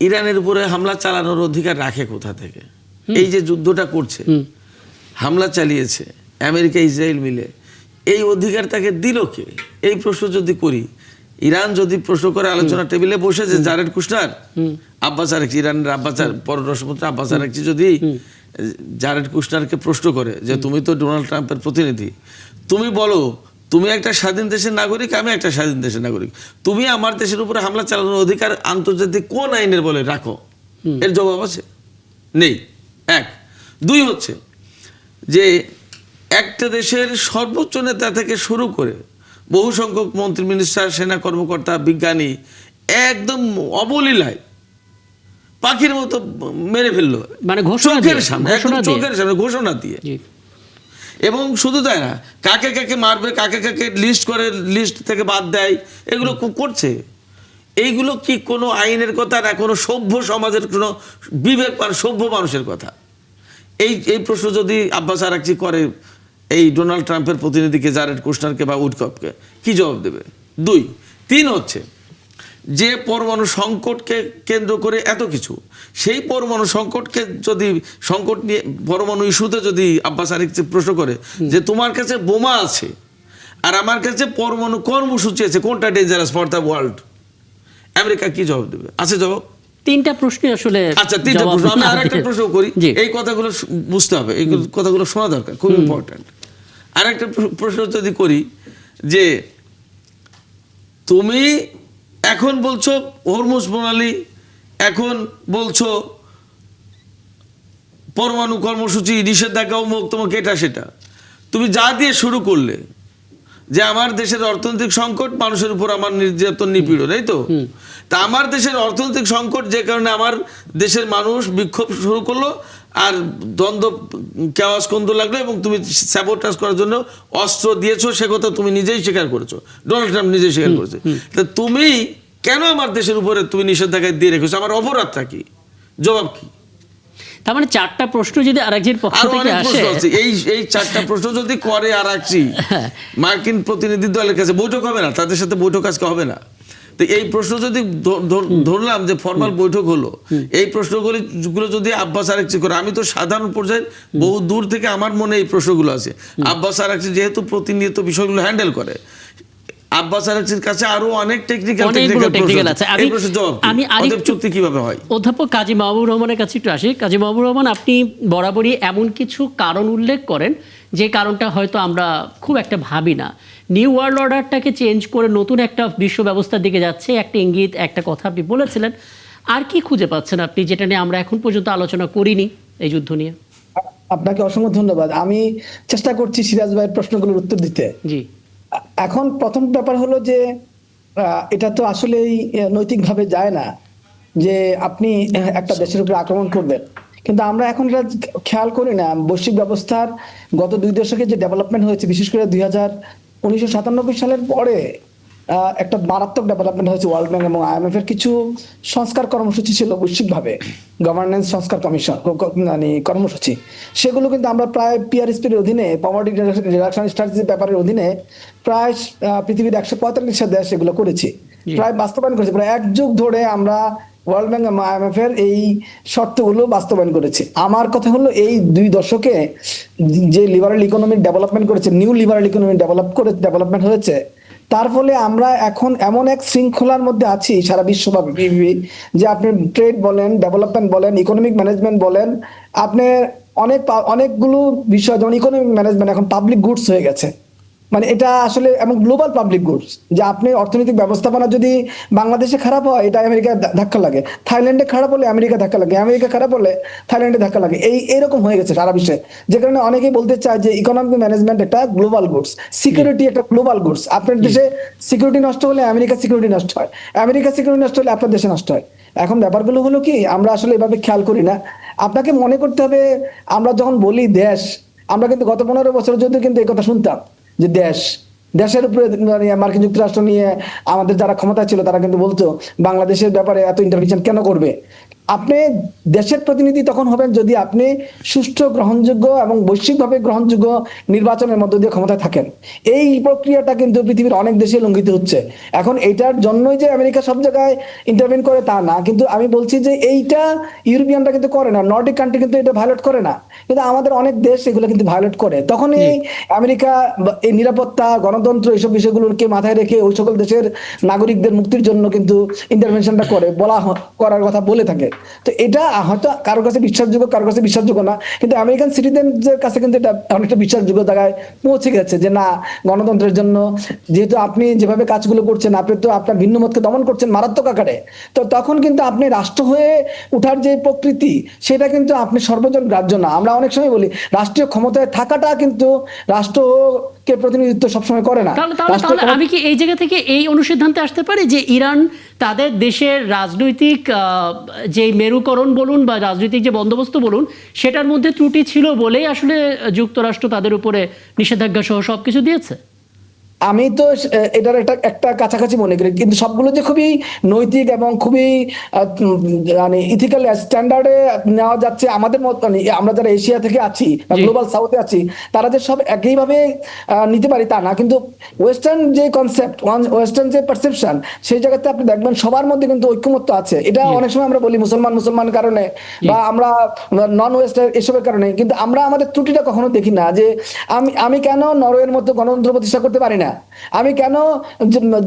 ইরানের উপরে হামলা চালানোর অধিকার রাখে কোথা থেকে? এই যে যুদ্ধটা করছে, হামলা চালিয়েছে আমেরিকা ইসরায়েল মিলে, এই অধিকার তাকে দিল কে? এই প্রশ্ন যদি করি, ইরান যদি প্রশ্ন করে আলোচনা টেবিলে বসে যে জারেড কুশনার, আব্বাস আরাকচি, ইরানের পররাষ্ট্রমন্ত্রী আব্বাস আরাকচি যদি জারেড কুশনারকে প্রশ্ন করে যে তুমি তো ডোনাল্ড ট্রাম্পের প্রতিনিধি, তুমি বলো তুমি একটা স্বাধীন দেশের নাগরিক, আমি একটা স্বাধীন দেশের নাগরিক, তুমি আমার দেশের উপরে হামলা চালানোর অধিকার আন্তর্জাতিক কোন আইনের বলে রাখো? এর জবাব আছে? নেই। এক। দুই হচ্ছে যে একটা দেশের সর্বোচ্চ নেতা থেকে শুরু করে বহু সংখ্যক মন্ত্রী, মিনিস্টার, সেনা কর্মকর্তা, বিজ্ঞানী একদম অবলীলায় পাখির মতো মেরে ফেললো, মানে চোখের সামনে ঘোষণা দিয়ে। এবং শুধু তাই না, কাকে কাকে মারবে, কাকে কাকে লিস্ট থেকে বাদ দেয়, এগুলো করছে। এইগুলো কি কোনো আইনের কথা না কোনো সভ্য সমাজের কোনো বিবেকবান সভ্য মানুষের কথা? এই প্রশ্ন যদি আব্বাস আরাকচি করে এই ডোনাল্ড ট্রাম্পের প্রতিনিধিকে, জারেড কুশনারকে বা উডকপকে, কি জবাব দেবে? দুই। তিন হচ্ছে যে পরমাণু সংকটকে কেন্দ্র করে এত কিছু, সেই পরমাণু সংকটকে যদি সংকট নিয়ে পরমাণু ইস্যুতে যদি আব্বাস আরাকচি প্রশ্ন করে যে তোমার কাছে বোমা আছে আর আমার কাছে পরমাণু কর্মসূচি আছে, কোনটা dangerous for the world? America কি জবাব দেবে? আছে জবাব? তিনটা প্রশ্নই আসলে। আচ্ছা, তিনটা প্রশ্ন। আমি আরেকটা প্রশ্ন করি, এই কথাগুলো বুঝতে হবে, এই কথাগুলো শোনা দরকার, খুব ইম্পর্টেন্ট। আরেকটা প্রশ্ন যদি করি যে তুমি এখন বলছো হরমুজ প্রণালী, এখন বলছো পরমাণু কর্মসূচি, নিষেধাজ্ঞা, অমুক তোমাকে এটা সেটা, তুমি যা দিয়ে শুরু করলে যে আমার দেশের অর্থনৈতিক সংকট, মানুষের উপর আমার নির্যাতন, নিপীড়ন, এই তো? তা আমার দেশের অর্থনৈতিক সংকট যে কারণে আমার দেশের মানুষ বিক্ষোভ শুরু করলো আর দ্বন্দ্ব কেওয়াস কন্দ লাগলো, এবং তুমি স্যাবোটাজ করার জন্য অস্ত্র দিয়েছো, সে কথা তুমি নিজেই স্বীকার করেছো, ডোনাল্ড ট্রাম্প নিজেই স্বীকার করেছে। তা তুমি কেন আমার দেশের উপরে তুমি নিষেধাজ্ঞা দিয়ে রেখেছো? আমার অপরাধটা কি? জবাব কি? তার মানে চারটা প্রশ্ন যদি আরেকজনের পক্ষ থেকে আসে, এই চারটা প্রশ্ন যদি করে আরাকচি, মার্কিন প্রতিনিধি দলের কাছে বৈঠক হবে না, তাদের সাথে বৈঠক আজকে হবে না। তো এই প্রশ্ন যদি ধরলাম যে ফর্মাল বৈঠক হলো, এই প্রশ্নগুলো যদি আব্বাস আরাকচি করে, আমি তো সাধারণ পর্যায়ে বহু দূর থেকে আমার মনে এই প্রশ্নগুলো আছে। আব্বাস আরাকচি যেহেতু প্রতিনিয়ত বিষয়গুলো হ্যান্ডেল করে, আব্বাস আরাকচির কাছে আরো অনেক টেকনিক্যাল আছে। আমি চুক্তি কিভাবে হয়? অধ্যাপক কাজী মাহবুবুর রহমানের কাছে একটু আসি। কাজী মাহবুবুর রহমান, আপনি বরাবরই এমন কিছু কারণ উল্লেখ করেন যে কারণটা হয়তো আমরা খুব একটা ভাবি না। নিউ ওয়ার্ল্ড অর্ডারটাকে চেঞ্জ করে নতুন একটা বিশ্ব ব্যবস্থার দিকে যাচ্ছে, একটা ইঙ্গিত, একটা কথা আপনি বলেছিলেন। আর কি খুঁজে পাচ্ছেন আপনি যেটা নিয়ে আমরা এখন পর্যন্ত আলোচনা করিনি এই যুদ্ধ নিয়ে? আপনাকে অসংখ্য ধন্যবাদ। আমি চেষ্টা করছি সিরাজ ভাইয়ের প্রশ্নগুলোর উত্তর দিতে। জি। এখন প্রথম ব্যাপার হলো যে এটা তো আসলেই নৈতিকভাবে যায় না যে আপনি একটা দেশের উপরে আক্রমণ করবেন, কিন্তু আমরা এখন এটা খেয়াল করি না। বৈশ্বিক ব্যবস্থার গত 2 দশকে যে ডেভেলপমেন্ট হয়েছে, বিশেষ করে 1997 সালের পরে একটা মারাত্মক ডেভেলপমেন্ট হয়েছে। ওয়ার্ল্ড ব্যাংক এবং IMF এর কিছু সংস্কার কর্মসূচি ছিল বৈশ্বিকভাবে, গভর্নেন্স সংস্কার কমিশন মানে কর্মসূচি, সেগুলো কিন্তু আমরা প্রায় PRSP-র অধীনে, পভার্টি রিডাকশন স্ট্র্যাটেজির ব্যাপারের অধীনে প্রায় পৃথিবীর 145টা দেশ এগুলো করেছি, প্রায় বাস্তবায়ন করেছি। প্রায় 1 যুগ ধরে আমরা ওয়ার্ল্ড ব্যাংক এবং IMF এর এই শর্তগুলো বাস্তবায়ন করেছি। আমার কথা হলো এই 2 দশকে যে লিবারাল ইকোনমিক ডেভেলপমেন্ট করেছে, নিউ লিবারাল ইকোনমি ডেভেলপমেন্ট হয়েছে, তার ফলে আমরা এখন এমন এক শৃঙ্খলার মধ্যে আছি সারা বিশ্বব্যাপী, যে আপনি ট্রেড বলেন, ডেভেলপমেন্ট বলেন, ইকোনমিক ম্যানেজমেন্ট বলেন, আপনি অনেকগুলো বিষয়, যেমন ইকোনমিক ম্যানেজমেন্ট এখন পাবলিক গুডস হয়ে গেছে। মানে এটা আসলে এবং গ্লোবাল পাবলিক গুডস, যে আপনি অর্থনৈতিক ব্যবস্থাপনা যদি বাংলাদেশে খারাপ হয়, এটা আমেরিকা ধাক্কা লাগে, থাইল্যান্ডে খারাপ হলে আমেরিকা ধাক্কা লাগে, আমেরিকা খারাপ হলে থাইল্যান্ডে ধাক্কা লাগে, এইরকম হয়ে গেছে সারা বিশ্বে। যে কারণে অনেকেই বলতে চায় যে ইকোনমিক ম্যানেজমেন্ট একটা গ্লোবাল গুডস, সিকিউরিটি একটা গ্লোবাল গুডস। আপনার দেশে সিকিউরিটি নষ্ট হলে আমেরিকা সিকিউরিটি নষ্ট হয়, আমেরিকা সিকিউরিটি নষ্ট হলে আপনার দেশে নষ্ট হয়। এখন ব্যাপারগুলো হলো কি, আমরা আসলে এভাবে খেয়াল করি না। আপনাকে মনে করতে হবে, আমরা যখন বলি দেশ, আমরা কিন্তু গত 15 বছর যদি কিন্তু এই কথা শুনতাম যে দেশের উপরে মার্কিন যুক্তরাষ্ট্র নিয়ে আমাদের যারা ক্ষমতা ছিল তারা কিন্তু বলতো বাংলাদেশের ব্যাপারে এত ইন্টারভেনশন কেন করবে। আপনি দেশের প্রতিনিধি তখন হবেন যদি আপনি সুষ্ঠু, গ্রহণযোগ্য এবং বৈশ্বিকভাবে গ্রহণযোগ্য নির্বাচনের মধ্য দিয়ে ক্ষমতায় থাকেন। এই প্রক্রিয়াটা কিন্তু পৃথিবীর অনেক দেশে লঙ্ঘিত হচ্ছে। এখন এইটার জন্যই যে আমেরিকা সব জায়গায় ইন্টারভেন করে তা না, কিন্তু আমি বলছি যে এইটা ইউরোপিয়ানরা কিন্তু করে না, নর্ডিক কান্ট্রি কিন্তু এটা ভায়োলেট করে না, কিন্তু আমাদের অনেক দেশ এগুলো কিন্তু ভায়োলেট করে। তখন এই আমেরিকা এই নিরাপত্তা, গণতন্ত্র এইসব বিষয়গুলোকে মাথায় রেখে ওই সকল দেশের নাগরিকদের মুক্তির জন্য কিন্তু ইন্টারভেনশনটা করে, করার কথা বলে থাকে। তো এটা হয়তো কারোর কাছে বিশ্বাসযোগ্য, কারোর কাছে বিশ্বাসযোগ্য না, কিন্তু আমেরিকান সিটিজেনদের কাছে কিন্তু এটা অনেকটা বিশ্বাসযোগ্য জায়গায় পৌঁছে গেছে যে না, গণতন্ত্রের জন্য যেহেতু আপনি যেভাবে কাজগুলো করছেন, আপনি তো আপনার ভিন্ন মতকে দমন করছেন মারাত্মক আকারে, তো তখন কিন্তু আপনি রাষ্ট্র হয়ে ওঠার যে প্রকৃতি সেটা কিন্তু আপনি সর্বজন গ্রাহ্য না। আমরা অনেক সময় বলি রাষ্ট্রীয় ক্ষমতায় থাকাটা কিন্তু রাষ্ট্রকে প্রতিনিধিত্ব সবসময় করে না। তাহলে আমি কি এই জায়গা থেকে এই অনুসিদ্ধান্তে আসতে পারি যে ইরান তাদের দেশের রাজনৈতিক যে মেরুকরণ বলুন বা রাজনৈতিক যে বন্দোবস্ত বলুন সেটার মধ্যে ত্রুটি ছিল বলেই আসলে যুক্তরাষ্ট্র তাদের উপরে নিষেধাজ্ঞা সহ সবকিছু দিয়েছে? আমি তো এটার একটা কাছাকাছি মনে করি, কিন্তু সবগুলো যে খুবই নৈতিক এবং খুবই মানে ইথিক্যাল স্ট্যান্ডার্ডে নেওয়া যাচ্ছে আমাদের মত, আমরা যারা এশিয়া থেকে আছি বা গ্লোবাল সাউথে আছি তারা যে সব একইভাবে নিতে পারি তা না, কিন্তু ওয়েস্টার্ন যে কনসেপ্ট, ওয়েস্টার্ন যে পারসেপশন, সেই জায়গাতে আপনি দেখবেন সবার মধ্যে কিন্তু ঐক্যমত্য আছে। এটা অনেক সময় আমরা বলি মুসলমান কারণে বা আমরা নন ওয়েস্টার্ন এসবের কারণে, কিন্তু আমরা আমাদের ত্রুটিটা কখনো দেখি না যে আমি কেন নরওয়ের মতো গণতন্ত্র প্রতিষ্ঠা করতে পারি না, আমি কেন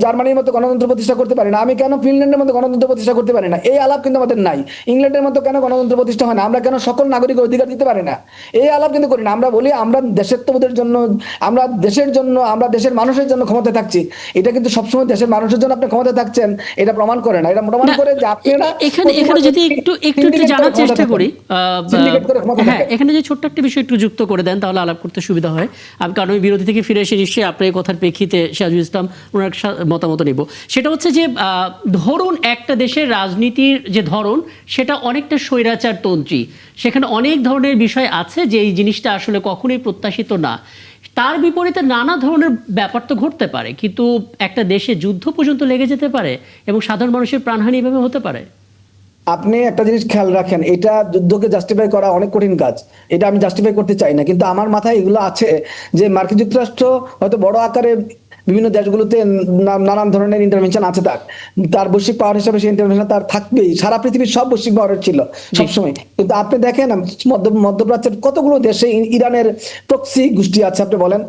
জার্মানির মতো গণতন্ত্র প্রতিষ্ঠা করতে পারি না, আমি কেন ফিনল্যান্ডের মতো গণতন্ত্র প্রতিষ্ঠা করতে পারি না। এই আলাপ কিন্তু আমাদের নাই। ইংল্যান্ডের মতো কেন গণতন্ত্র প্রতিষ্ঠা হয় না, আমরা কেন সকল নাগরিক অধিকার দিতে পারি না, এই আলাপ কিন্তু করি না। আমরা বলি আমরা দেশের জন্য, আমরা দেশের জন্য, আমরা দেশের মানুষের জন্য ক্ষমতায় থাকছি। এটা কিন্তু সবসময় দেশের মানুষের জন্য আপনি ক্ষমতায় থাকছেন এটা প্রমাণ করে না। এটা প্রমাণ করে যে আপনারা এখানে যদি একটু জানার চেষ্টা করি, হ্যাঁ, এখানে যে ছোট্ট একটা বিষয় একটু যুক্ত করে দেন তাহলে আলাপ করতে সুবিধা হয়। কারণ আমি বিরতি থেকে ফিরে এসে নিশ্চয়ই আপনার এই কথার প্রেক্ষিতে সিরাজুল ইসলাম ওনার মতামত নিব। সেটা হচ্ছে যে ধরুন একটা দেশের রাজনীতির যে ধরন সেটা অনেকটা স্বৈরাচারতন্ত্রী, সেখানে অনেক ধরনের বিষয় আছে যে এই জিনিসটা আসলে কখনোই প্রত্যাশিত না। তার বিপরীতে নানা ধরনের ব্যাপার তো ঘটতে পারে, কিন্তু একটা দেশে যুদ্ধ পর্যন্ত লেগে যেতে পারে এবং সাধারণ মানুষের প্রাণহানি এভাবে হতে পারে। আপনি একটা জিনিস খেয়াল রাখেন, এটা যুদ্ধকে জাস্টিফাই করা অনেক কঠিন কাজ, এটা আমি জাস্টিফাই করতে চাই না, কিন্তু আমার মাথায় এগুলো আছে যে মার্কিন যুক্তরাষ্ট্র হয়তো বড় আকারে বিভিন্ন দেশগুলোতে নানান ধরনের ইন্টারভেনশন আছে, তার বৈশ্বিক পাওয়ার হিসাবে সেই ইন্টারভেনশন তার থাকবেই, সারা পৃথিবীর সব বৈশ্বিক পাওয়ার ছিল সবসময়। কিন্তু আপনি দেখেন মধ্যপ্রাচ্যের কতগুলো দেশে ইরানের প্রক্সি গোষ্ঠী আছে, আপনি বলেন,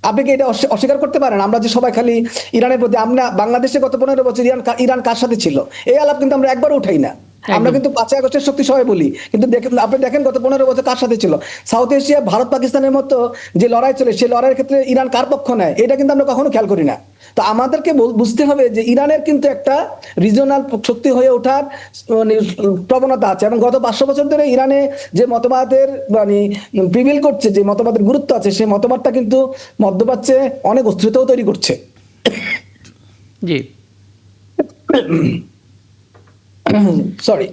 আপনি কি এটা অস্বীকার করতে পারেন? আমরা যে সবাই খালি ইরানের প্রতি, আমরা বাংলাদেশে গত 15 বছর ইরান কার সাথে ছিল এই আলাপ কিন্তু আমরা একবারও উঠাই না। আমরা কিন্তু 5 আগস্টের শক্তি সবাই বলি, কিন্তু আপনি দেখেন গত 15 বছর কার সাথে ছিল। সাউথ এশিয়া ভারত পাকিস্তানের মতো যে লড়াই চলে সেই লড়াইয়ের ক্ষেত্রে ইরান কার পক্ষ নেয় এটা কিন্তু আমরা কখনো খেয়াল করি না। তো আমাদেরকে বুঝতে হবে যে ইরানের কিন্তু একটা রিজিওনাল শক্তি হয়ে ওঠার প্রবণতা আছে, এবং গত 500 বছর ধরে ইরানে যে মতবাদের মানে প্রিভিল করছে, যে মতবাদের গুরুত্ব আছে, সেই মতবাদটা কিন্তু মধ্যপ্রাচ্যে অনেক অস্থিরতাও তৈরি করছে। জি সরি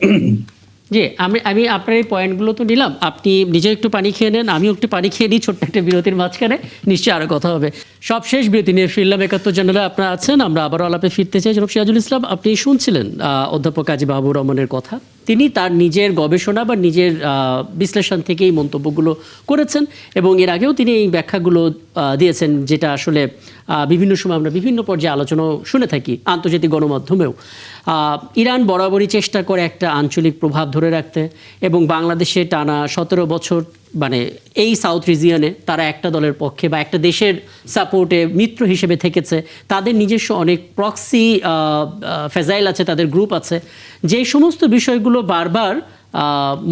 জি, আমি আপনার এই পয়েন্টগুলো তো নিলাম, আপনি নিজে একটু পানি খেয়ে নেন, আমিও একটু পানি খেয়ে নিই ছোট্ট একটা বিরতির মাঝখানে, নিশ্চয়ই আরও কথা হবে। সবশেষ বিরতি নিয়ে ফিরলাম 71 চ্যানেলে আপনারা আছেন, আমরা আবারও আলাপে ফিরতে চাই। জনাব সিরাজুল ইসলাম, আপনি শুনছিলেন অধ্যাপক কাজী মাহবুবুর রহমানের কথা, তিনি তার নিজের গবেষণা বা নিজের বিশ্লেষণ থেকে এই মন্তব্যগুলো করেছেন এবং এর আগেও তিনি এই ব্যাখ্যাগুলো দিয়েছেন, যেটা আসলে বিভিন্ন সময় আমরা বিভিন্ন পর্যায়ে আলোচনা শুনে থাকি আন্তর্জাতিক গণমাধ্যমেও। ইরান বরাবরই চেষ্টা করে একটা আঞ্চলিক প্রভাব ধরে রাখতে, এবং বাংলাদেশে টানা 17 বছর মানে এই সাউথ রিজিয়নে তারা একটা দলের পক্ষে বা একটা দেশের সাপোর্টে মিত্র হিসেবে থেকেছে। তাদের নিজস্ব অনেক প্রক্সি ফেজাইল আছে, তাদের গ্রুপ আছে, যে সমস্ত বিষয়গুলো বারবার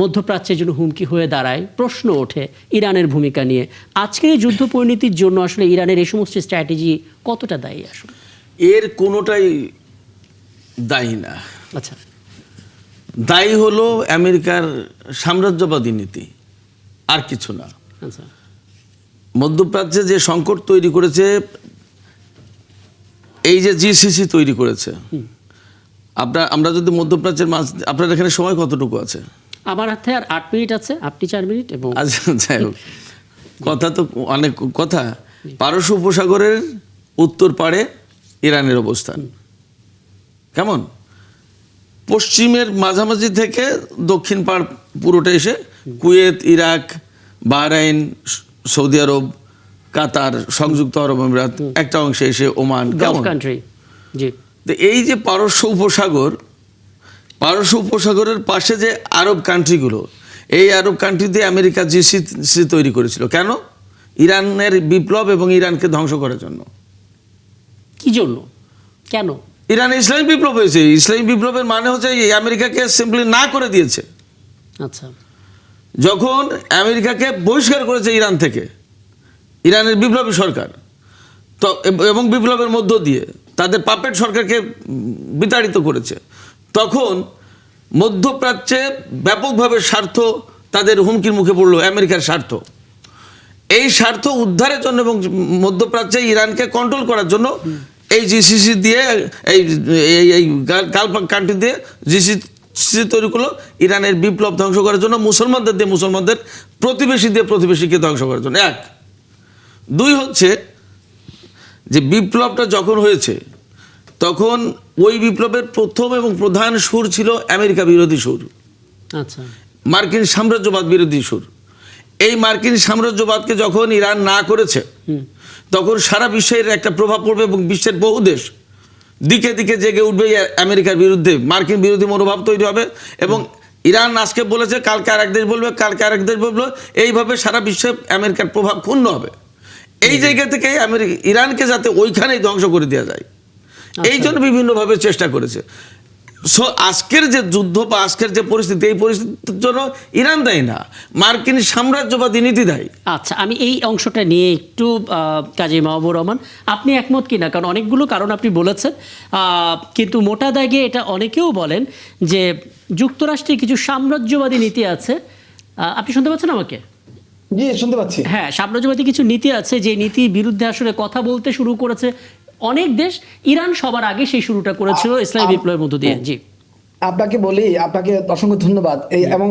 মধ্যপ্রাচ্যের জন্য হুমকি হয়ে দাঁড়ায়। প্রশ্ন ওঠে ইরানের ভূমিকা নিয়ে। আজকের এই যুদ্ধ পরিণতির জন্য আসলে ইরানের এই সমস্ত স্ট্র্যাটেজি কতটা দায়ী? আসলে এর কোনোটাই দায়ী না। আচ্ছা, দায়ী হলো আমেরিকার সাম্রাজ্যবাদী নীতি, আর কিছু না। আচ্ছা, মধ্যপ্রাচ্যে যে সংকট তৈরি করেছে, এই যে জিসিসি তৈরি করেছে, আমরা যদি মধ্যপ্রাচ্যের মাঝ, আপনার এখানে সময় কতটুকু আছে? আমার হাতে আর 8 মিনিট আছে, আপনি 4 মিনিট। এবং আচ্ছা, যাই হোক, কথা তো অনেক কথা। পারস্য উপসাগরের উত্তর পাড়ে ইরানের অবস্থান কেমন? পশ্চিমের মাঝামাঝি থেকে দক্ষিণ পাড় পুরোটা এসে কুয়েত, ইরাক, বাহরাইন, সৌদি আরব, কাতার, সংযুক্ত আরব আমিরাত, একটা অংশে এসে ওমান, কেমন কান্ট্রি। জি, তো এই যে পারস্য উপসাগরের পাশে যে আরব কান্ট্রিগুলো, এই আরব কান্ট্রিতে আমেরিকা জিসিসি তৈরি করেছিল কেন? ইরানের বিপ্লব এবং ইরানকে ধ্বংস করার জন্য। কি জন্য, কেন? ইরানে ইসলামিক বিপ্লব হয়েছে। ইসলামিক বিপ্লবের মানে হচ্ছে এই আমেরিকাকে সিম্পলি না করে দিয়েছে। আচ্ছা, যখন আমেরিকাকে বহিষ্কার করেছে ইরান থেকে ইরানের বিপ্লবী সরকার, তো এবং বিপ্লবের মধ্য দিয়ে তাদের পাপেট সরকারকে বিতাড়িত করেছে, তখন মধ্যপ্রাচ্যে ব্যাপকভাবে স্বার্থ তাদের হুমকির মুখে পড়লো। আমেরিকার স্বার্থ, এই স্বার্থ উদ্ধারের জন্য এবং মধ্যপ্রাচ্যে ইরানকে কন্ট্রোল করার জন্য এই জিসিসি দিয়ে, এই গালফ কান্ট্রি দিয়ে জিসিসি তৈরি করলো ইরানের বিপ্লব ধ্বংস করার জন্য, মুসলমানদের প্রতিবেশীকে ধ্বংস করার জন্য। এক, দুই হচ্ছে যে বিপ্লবটা যখন হয়েছে তখন ওই বিপ্লবের প্রথম এবং প্রধান সুর ছিল আমেরিকা বিরোধী সুর, আচ্ছা, মার্কিন সাম্রাজ্যবাদ বিরোধী সুর। এই মার্কিন সাম্রাজ্যবাদকে যখন ইরান না করেছে তখন সারা বিশ্বের একটা প্রভাব পড়বে এবং বিশ্বের বহু দেশ দিকে দিকে জেগে উঠবে আমেরিকার বিরুদ্ধে, মার্কিন বিরোধী মনোভাব তৈরি হবে। এবং ইরান আজকে বলেছে, কালকে আরেক দেশ বলবে, কালকে আরেক দেশ বলবে, এইভাবে সারা বিশ্বে আমেরিকার প্রভাব ক্ষুণ্ণ হবে। এই জায়গা থেকে ইরানকে যাতে ওইখানেই ধ্বংস করে দেওয়া যায়, এই জন্য বিভিন্নভাবে চেষ্টা করেছে। সো আজকের যে যুদ্ধ বা আজকের যে পরিস্থিতি, এই পরিস্থিতির জন্য ইরান দায়ী না, মার্কিন সাম্রাজ্যবাদী নীতি দায়ী। আচ্ছা, আমি এই অংশটা নিয়ে একটু কাজী মাহবুবুর রহমান, আপনি একমত কিনা? কারণ অনেকগুলো কারণ আপনি বলেছেন, কিন্তু মোটা দাগে এটা অনেকেও বলেন যে যুক্তরাষ্ট্রের কিছু সাম্রাজ্যবাদী নীতি আছে। আপনি শুনতে পাচ্ছেন আমাকে? জি, শুনতে পাচ্ছি। হ্যাঁ, সাম্রাজ্যবাদী কিছু নীতি আছে যে নীতির বিরুদ্ধে আসলে কথা বলতে শুরু করেছে অনেক দেশ। ইরান সবার আগে সেই শুরুটা করেছিল ইসলামী বিপ্লবের মধ্য দিয়ে। জি, আপনাকে বলি, আপনাকে অসংখ্য ধন্যবাদ। এই এবং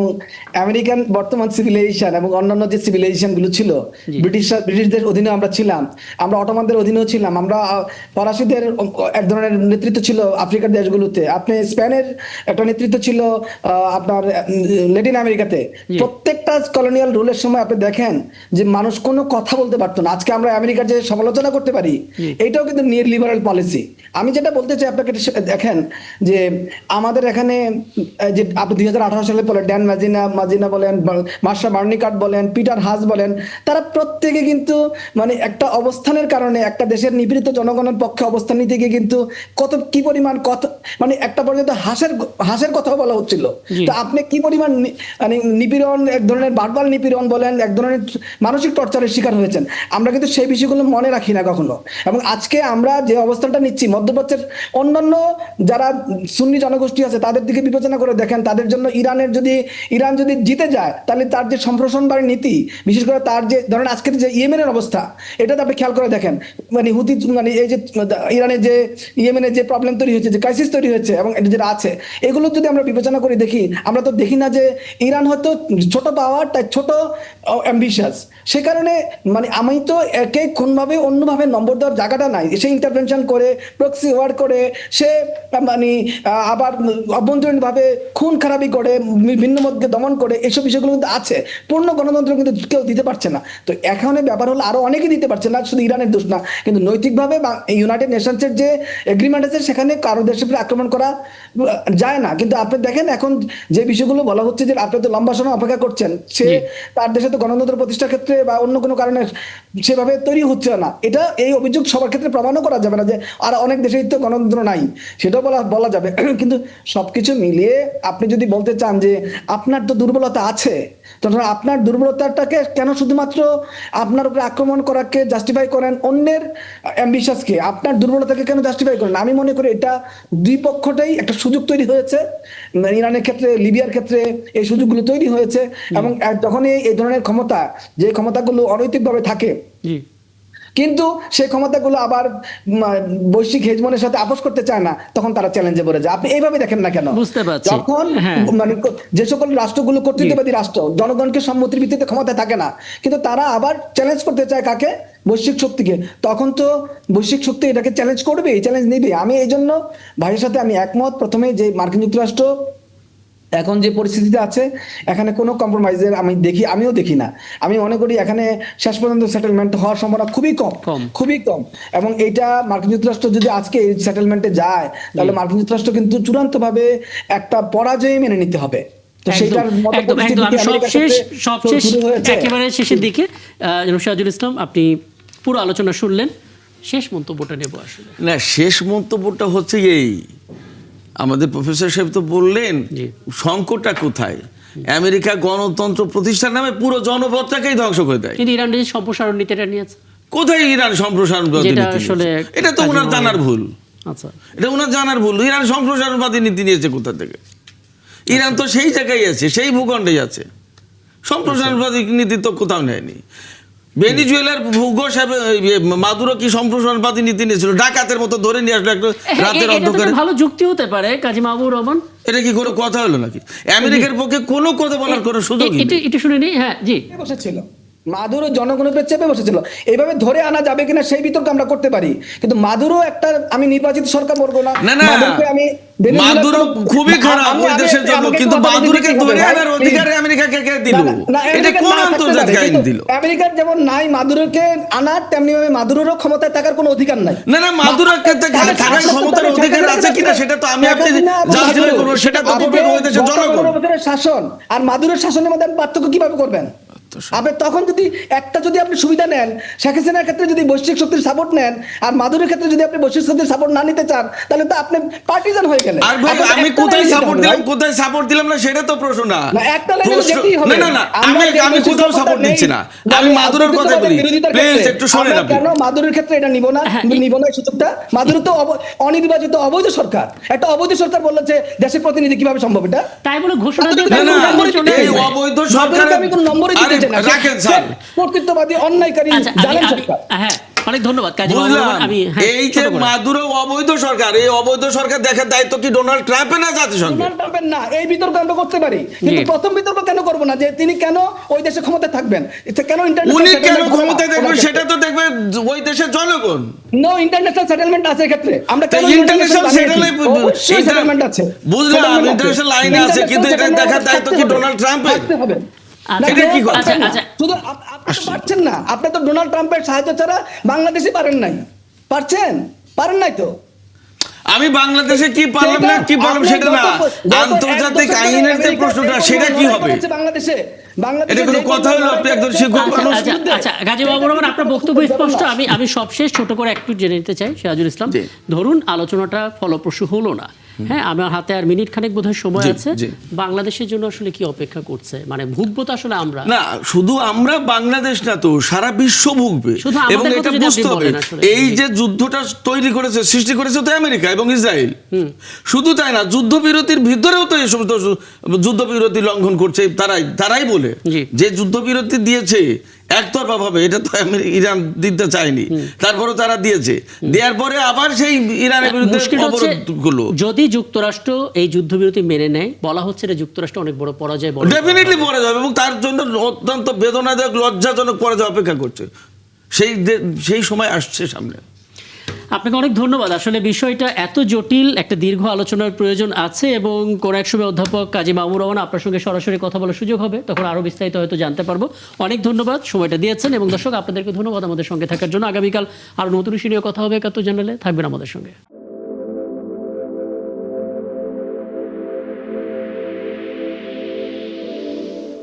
আমেরিকান বর্তমান সিভিলাইজেশন এবং অন্যান্য যে সিভিলাইজেশন গুলো ছিল, ব্রিটিশদের অধীনে আমরা ছিলাম, আমরা অটোমানদের অধীনেও ছিলাম, আমরা ফরাসিদের এক ধরনের নেতৃত্ব ছিল আফ্রিকার দেশগুলোতে, আপনি স্পেনের একটা নেতৃত্ব ছিল আপনার ল্যাটিন আমেরিকাতে। প্রত্যেকটা কলোনিয়াল রুলের সময় আপনি দেখেন যে মানুষ কোনো কথা বলতে পারতো না। আজকে আমরা আমেরিকার যে সমালোচনা করতে পারি, এটাও কিন্তু নিউ লিবারাল পলিসি। আমি যেটা বলতে চাই আপনাকে, দেখেন যে আমাদের এখানে যে আপনি 2018 সালে বলেন ড্যান মাজিনা বলেন, মার্শা বার্নিকাট বলেন, পিটার হাস বলেন, তারা প্রত্যেকে কিন্তু মানে একটা অবস্থানের কারণে একটা দেশের নিপীড়িত জনগণের পক্ষে অবস্থান নিতে গিয়ে কিন্তু কি পরিমাণ কথা, মানে একটা পর্যন্ত হাসের কথা বলা হচ্ছিল। তো আপনি কি পরিমাণ মানে নিপীড়ন, এক ধরনের বারবার নিপীড়ন বলেন, এক ধরনের মানসিক টর্চারের শিকার হয়েছেন। আমরা কিন্তু সেই বিষয়গুলো মনে রাখি না কখনো। এবং আজকে আমরা যে অবস্থানটা নিচ্ছি, মধ্যপ্রাচ্যের অন্যান্য যারা সুন্নি জনগোষ্ঠী আছে তাদের দিকে বিবেচনা করে দেখেন, তাদের জন্য ইরান যদি জিতে যায়, তাহলে তার যে সম্প্রসারণবাদী নীতি, বিশেষ করে তার যে ধরেন আজকের যে ইয়েমেনের অবস্থা, এটাতে আপনি খেয়াল করে দেখেন, মানে হুতি, মানে এই যে ইরানের যে ইয়েমেনের যে প্রবলেম তৈরি হয়েছে, যে ক্রাইসিস তৈরি হয়েছে এবং এটা যেটা আছে, এগুলো যদি আমরা বিবেচনা করে দেখি, আমরা তো দেখি না যে ইরান হয়তো ছোট পাওয়ার, তাই ছোট অ্যাম্বিশাস। সে কারণে মানে আমি তো একে কোনভাবে অন্যভাবে নম্বর দেওয়ার জায়গাটা নাই। সে ইন্টারভেনশন করে, প্রক্সি ওয়ার করে, সে মানে আবার অভ্যন্তরীণভাবে খুন খারাপি করে, ভিন্ন মতকে দমন করে, এইসব বিষয়গুলো কিন্তু আছে। পূর্ণ গণতন্ত্র কিন্তু কেউ দিতে পারছে না। তো এখানে ব্যাপার হলো আরো অনেকেই দিতে পারছে না, শুধু ইরানের দোষ না। কিন্তু নৈতিকভাবে ইউনাইটেড নেশনসের যে এগ্রিমেন্ট আছে, সেখানে কারো দেশের উপরে আক্রমণ করা যায় না। কিন্তু আপনি দেখেন এখন যে বিষয়গুলো বলা হচ্ছে যে আপনি তো লম্বা সময় অপেক্ষা করছেন, সে তার দেশে তো গণতন্ত্র প্রতিষ্ঠার ক্ষেত্রে বা অন্য কোনো কারণে সেভাবে তৈরি হচ্ছে না। এটা এই অভিযোগ সবার ক্ষেত্রে প্রমাণও করা যাবে না যে আর অনেক দেশেই তো গণতন্ত্র নাই, সেটাও বলা যাবে। কিন্তু সবকিছু মিলিয়ে আপনি যদি বলতে চান যে আপনার তো দুর্বলতা আছে, তখন আপনার দুর্বলতাটাকে কেন শুধুমাত্র আপনার উপরে আক্রমণ করাকে জাস্টিফাই করেন, অন্যের অ্যাম্বিশাসকে, আপনার দুর্বলতাকে কেন জাস্টিফাই করেন? আমি মনে করি এটা দুই পক্ষটাই একটা সুযোগ তৈরি হয়েছে। ইরানের ক্ষেত্রে, লিবিয়ার ক্ষেত্রে এই সুযোগগুলো তৈরি হয়েছে। এবং যখনই এই ধরনের ক্ষমতা, যে ক্ষমতাগুলো অনৈতিকভাবে থাকে, কিন্তু সেই ক্ষমতাগুলো আবার বৈশ্বিক হেজমনের সাথে আপোষ করতে চায় না, তখন তারা চ্যালেঞ্জে পড়ে যায়। আপনি এইভাবে দেখেন না কেন? বুঝতে পারছি। যখন হ্যাঁ। মানে যে সকল রাষ্ট্রগুলো কর্তৃত্ববাদী রাষ্ট্র, জনগণকে সম্মতির ভিত্তিতে ক্ষমতা থাকে না, কিন্তু তারা আবার চ্যালেঞ্জ করতে চায় কাকে? বৈশ্বিক শক্তিকে। তখন তো বৈশ্বিক শক্তি এটাকে চ্যালেঞ্জ করবে, চ্যালেঞ্জ নিবে। আমি এই জন্য ভাইয়ের সাথে আমি একমত। প্রথমে যে মার্কিন যুক্তরাষ্ট্র এখন যে পরিস্থিতিতে আছে, এখানে কোনো কম্প্রোমাইজের আমিও দেখি না। আমি মনে করি এখানে শেষ পর্যন্ত সেটেলমেন্ট হওয়ার সম্ভাবনা খুবই কম, খুবই কম। এবং এইটা মার্কিন যুক্তরাষ্ট্র যদি আজকে এই সেটেলমেন্টে যায়, তাহলে মার্কিন যুক্তরাষ্ট্র কিন্তু চূড়ান্তভাবে একটা পরাজয় মেনে নিতে হবে। তো সেইটার মতো একদম পরিস্থিতি আমি আমেরিকার সাথে সবশেষ শুরু হয়েছে। একেবারে শেষের দিকে সিরাজুল ইসলাম, আপনি পুরো আলোচনা শুনলেন, শেষ মন্তব্যটা নেব আসলে। না, শেষ মন্তব্যটা হচ্ছে এই, আমাদের প্রফেসর সাহেব তো বললেন জি। সংকটটা কোথায়। আমেরিকা গণতন্ত্র প্রতিষ্ঠার নামে পুরো জনপদটাকেই ধ্বংস করে দেয়। কিন্তু ইরান যে সম্প্রসারণ নীতিটা নিয়েছে, কোথায় ইরান সম্প্রসারণবাদী যেটা নীতি আসলে নিয়েছে? এটা তো ওনার জানার ভুল। আচ্ছা, এটা ওনার জানার ভুল। ইরান সম্প্রসারণবাদী নীতি নিয়েছে কোথা থেকে? ইরান তো সেই জায়গায় আছে, সেই ভূখণ্ডেই আছে। সম্প্রসারণবাদী নীতি তো কোথাও নেয়নি। ভেনিজুয়েলার ভূগো সাহেব মাদুরো কি সম্প্রসারণবাদী নীতি নিয়েছিল? ডাকাতের মতো ধরে নিয়ে আসলো একটা রাতের অন্ধকারে। ভালো যুক্তি হতে পারে কাজী মাহবুবুর রহমান। এটা কি কোনো কথা হলো নাকি? আমেরিকার পক্ষে কোনো কথা বলার কোনো সুযোগ নেই। এটা শুনে নি। হ্যাঁ জি, বসেছিল মাদুরো জনগণের উপর চেপে বসেছিল। এইভাবে ধরে আনা যাবে কিনা সেই বিতর্ক আমরা করতে পারি, কিন্তু মাদুরো একটা, আমি নির্বাচিত সরকার বলবো না, না, না, মাদুরোকে আমি মাদুরো খুবই খারাপ ওই দেশের জন্য, কিন্তু মাদুরোকে ধরে আনার অধিকার আমেরিকাকে কে দিল? এটা কোন আন্তর্জাতিক আইন দিল? আমেরিকার যেমন নাই মাদুরোকে আনার, তেমনি ভাবে মাদুরোরও ক্ষমতায় থাকার কোনো অধিকার নাই। না, না, মাদুরোকে থাকার ক্ষমতার অধিকার আছে কিনা সেটা তো আমি আপনি জাজ করব, সেটা তো করবে ওই দেশের জনগণ। শাসন আর মাদুরোর শাসনের মধ্যে পার্থক্য কিভাবে করবেন? আপনি তখন যদি আপনি সুবিধা নেন, শেখ হাসিনার ক্ষেত্রে যদি বৈশ্বিক শক্তির সাপোর্ট নেন, আর মাদুরের ক্ষেত্রে যদি আপনি বৈশ্বিক শক্তির সাপোর্ট না নিতে চান, তাহলে তো আপনি পার্টিজান হয়ে গেলেন। আর ভাই, আমি কোথায় সাপোর্ট দিলাম কোথায় সাপোর্ট দিলাম না সেটা তো প্রশ্ন না। একটা লাইনে যেতেই হবে। না, না, আমি কোথাও সাপোর্ট দিচ্ছি না। আমি মাদুরোর কথা বলি, প্লিজ একটু শুনেন আপনি। কেন মাদুরের ক্ষেত্রে এটা নিব না? নিব না এই সুযোগটা। মাদুরো তো অনির্বাচিত অবৈধ সরকার, একটা অবৈধ সরকার বললো যে দেশের প্রতিনিধি কিভাবে সম্ভব এটা? তাই বলে ঘোষণা দিয়ে না, না, এই অবৈধ সরকার আমি কোনো নম্বরই দিতে চাই না। রাখেন স্যার, কর্তৃত্ববাদী অন্যায়কারী জালেম সরকার। হ্যাঁ, অনেক ধন্যবাদ কাজী মাহবুবুর বুঝলাম। রহমান। আমি এই যে মাদুরো অবৈধ সরকার, এই অবৈধ সরকার দেখার দায়িত্ব কি ডোনাল্ড ট্রাম্পের না জাতিসংঘের? ডোনাল্ড ট্রাম্পের না। এই বিতর্ক আমরা করতে পারি, কিন্তু প্রথম বিতর্ক কেন করব না যে তিনি কেন ওই দেশে ক্ষমতায় থাকবেন? এটা কেন উনি কেন ক্ষমতায় দেখবেন সেটা তো দেখবে ওই দেশের জনগণ। নো ইন্টারন্যাশনাল সেটেলমেন্ট আছে ক্ষেত্রে। আমরা কেন ইন্টারন্যাশনাল সেটেলমেন্ট আছে? বুঝলাম, ইন্টারন্যাশনাল আইনে আছে, কিন্তু এটা দেখার দায়িত্ব কি ডোনাল্ড ট্রাম্পের? এটা কি কথা? শুধু আপনি তো পারছেন না। আপনি তো ডোনাল্ড ট্রাম্পের সাহায্য ছাড়া বাংলাদেশে পারেন নাই। পারেন নাই তো। আমি বাংলাদেশে কি পারলাম না কি পারলাম সেটা না, আন্তর্জাতিক আইনের যে প্রশ্নটা সেটা কি হবে? বাংলাদেশে এটা কোনো কথা হলো? আপনি একজন শিক্ষক মানুষ। আচ্ছা গাজী মাহবুবুর রহমান, আপনার বক্তব্য স্পষ্ট। আমি সবশেষ ছোট করে একটু জেনে নিতে চাই সিরাজুল ইসলাম। ধরুন আলোচনাটা ফলপ্রসূ হলো না, হ্যাঁ, আমার হাতে আর মিনিট খানেক বোধহয় সময় আছে। বাংলাদেশের জন্য আসলে কি অপেক্ষা করছে? মানে ভুগবো তো আসলে আমরা না, শুধু আমরা বাংলাদেশ না তো, সারা বিশ্ব ভুগবে। এবং এটা বুঝতে হবে, এই যে যুদ্ধটা তৈরি করেছে, সৃষ্টি করেছে তো আমেরিকা এবং ইসরায়েল। শুধু তাই না, যুদ্ধবিরতির ভিতরেও তো এই সমস্ত যুদ্ধবিরতি লঙ্ঘন করছে তারাই বলে যে যুদ্ধবিরতি দিয়েছে একতরফা ভাবে, এটা তো ইরান দিতে চায়নি, তারপরে তারা দিয়েছে। দেওয়ার পরে আবার সেই ইরানের বিরুদ্ধে অবরোধ করলো। যদি যুক্তরাষ্ট্র এই যুদ্ধবিরতি মেনে নেয়, বলা হচ্ছে যে যুক্তরাষ্ট্র অনেক বড় পরাজয়, ডেফিনেটলি পরাজয়, এবং তার জন্য অত্যন্ত বেদনাদায়ক লজ্জাজনক পরাজয় অপেক্ষা করছে। সেই সময় আসছে সামনে। আপনাকে অনেক ধন্যবাদ। আসলে বিষয়টা এত জটিল, একটা দীর্ঘ আলোচনার প্রয়োজন আছে, এবং কোন এক সময় অধ্যাপক কাজী মাহবুবুর রহমান আপনার সঙ্গে সরাসরি কথা বলার সুযোগ হবে, তখন আরো বিস্তারিত হয়তো জানতে পারবো। অনেক ধন্যবাদ সময়টা দিয়েছেন, এবং দর্শক আপনাদেরকে ধন্যবাদ আমাদের সঙ্গে থাকার জন্য। আগামীকাল আরো নতুন বিষয় নিয়ে কথা হবে ৭১ জানালে। থাকবেন আমাদের সঙ্গে।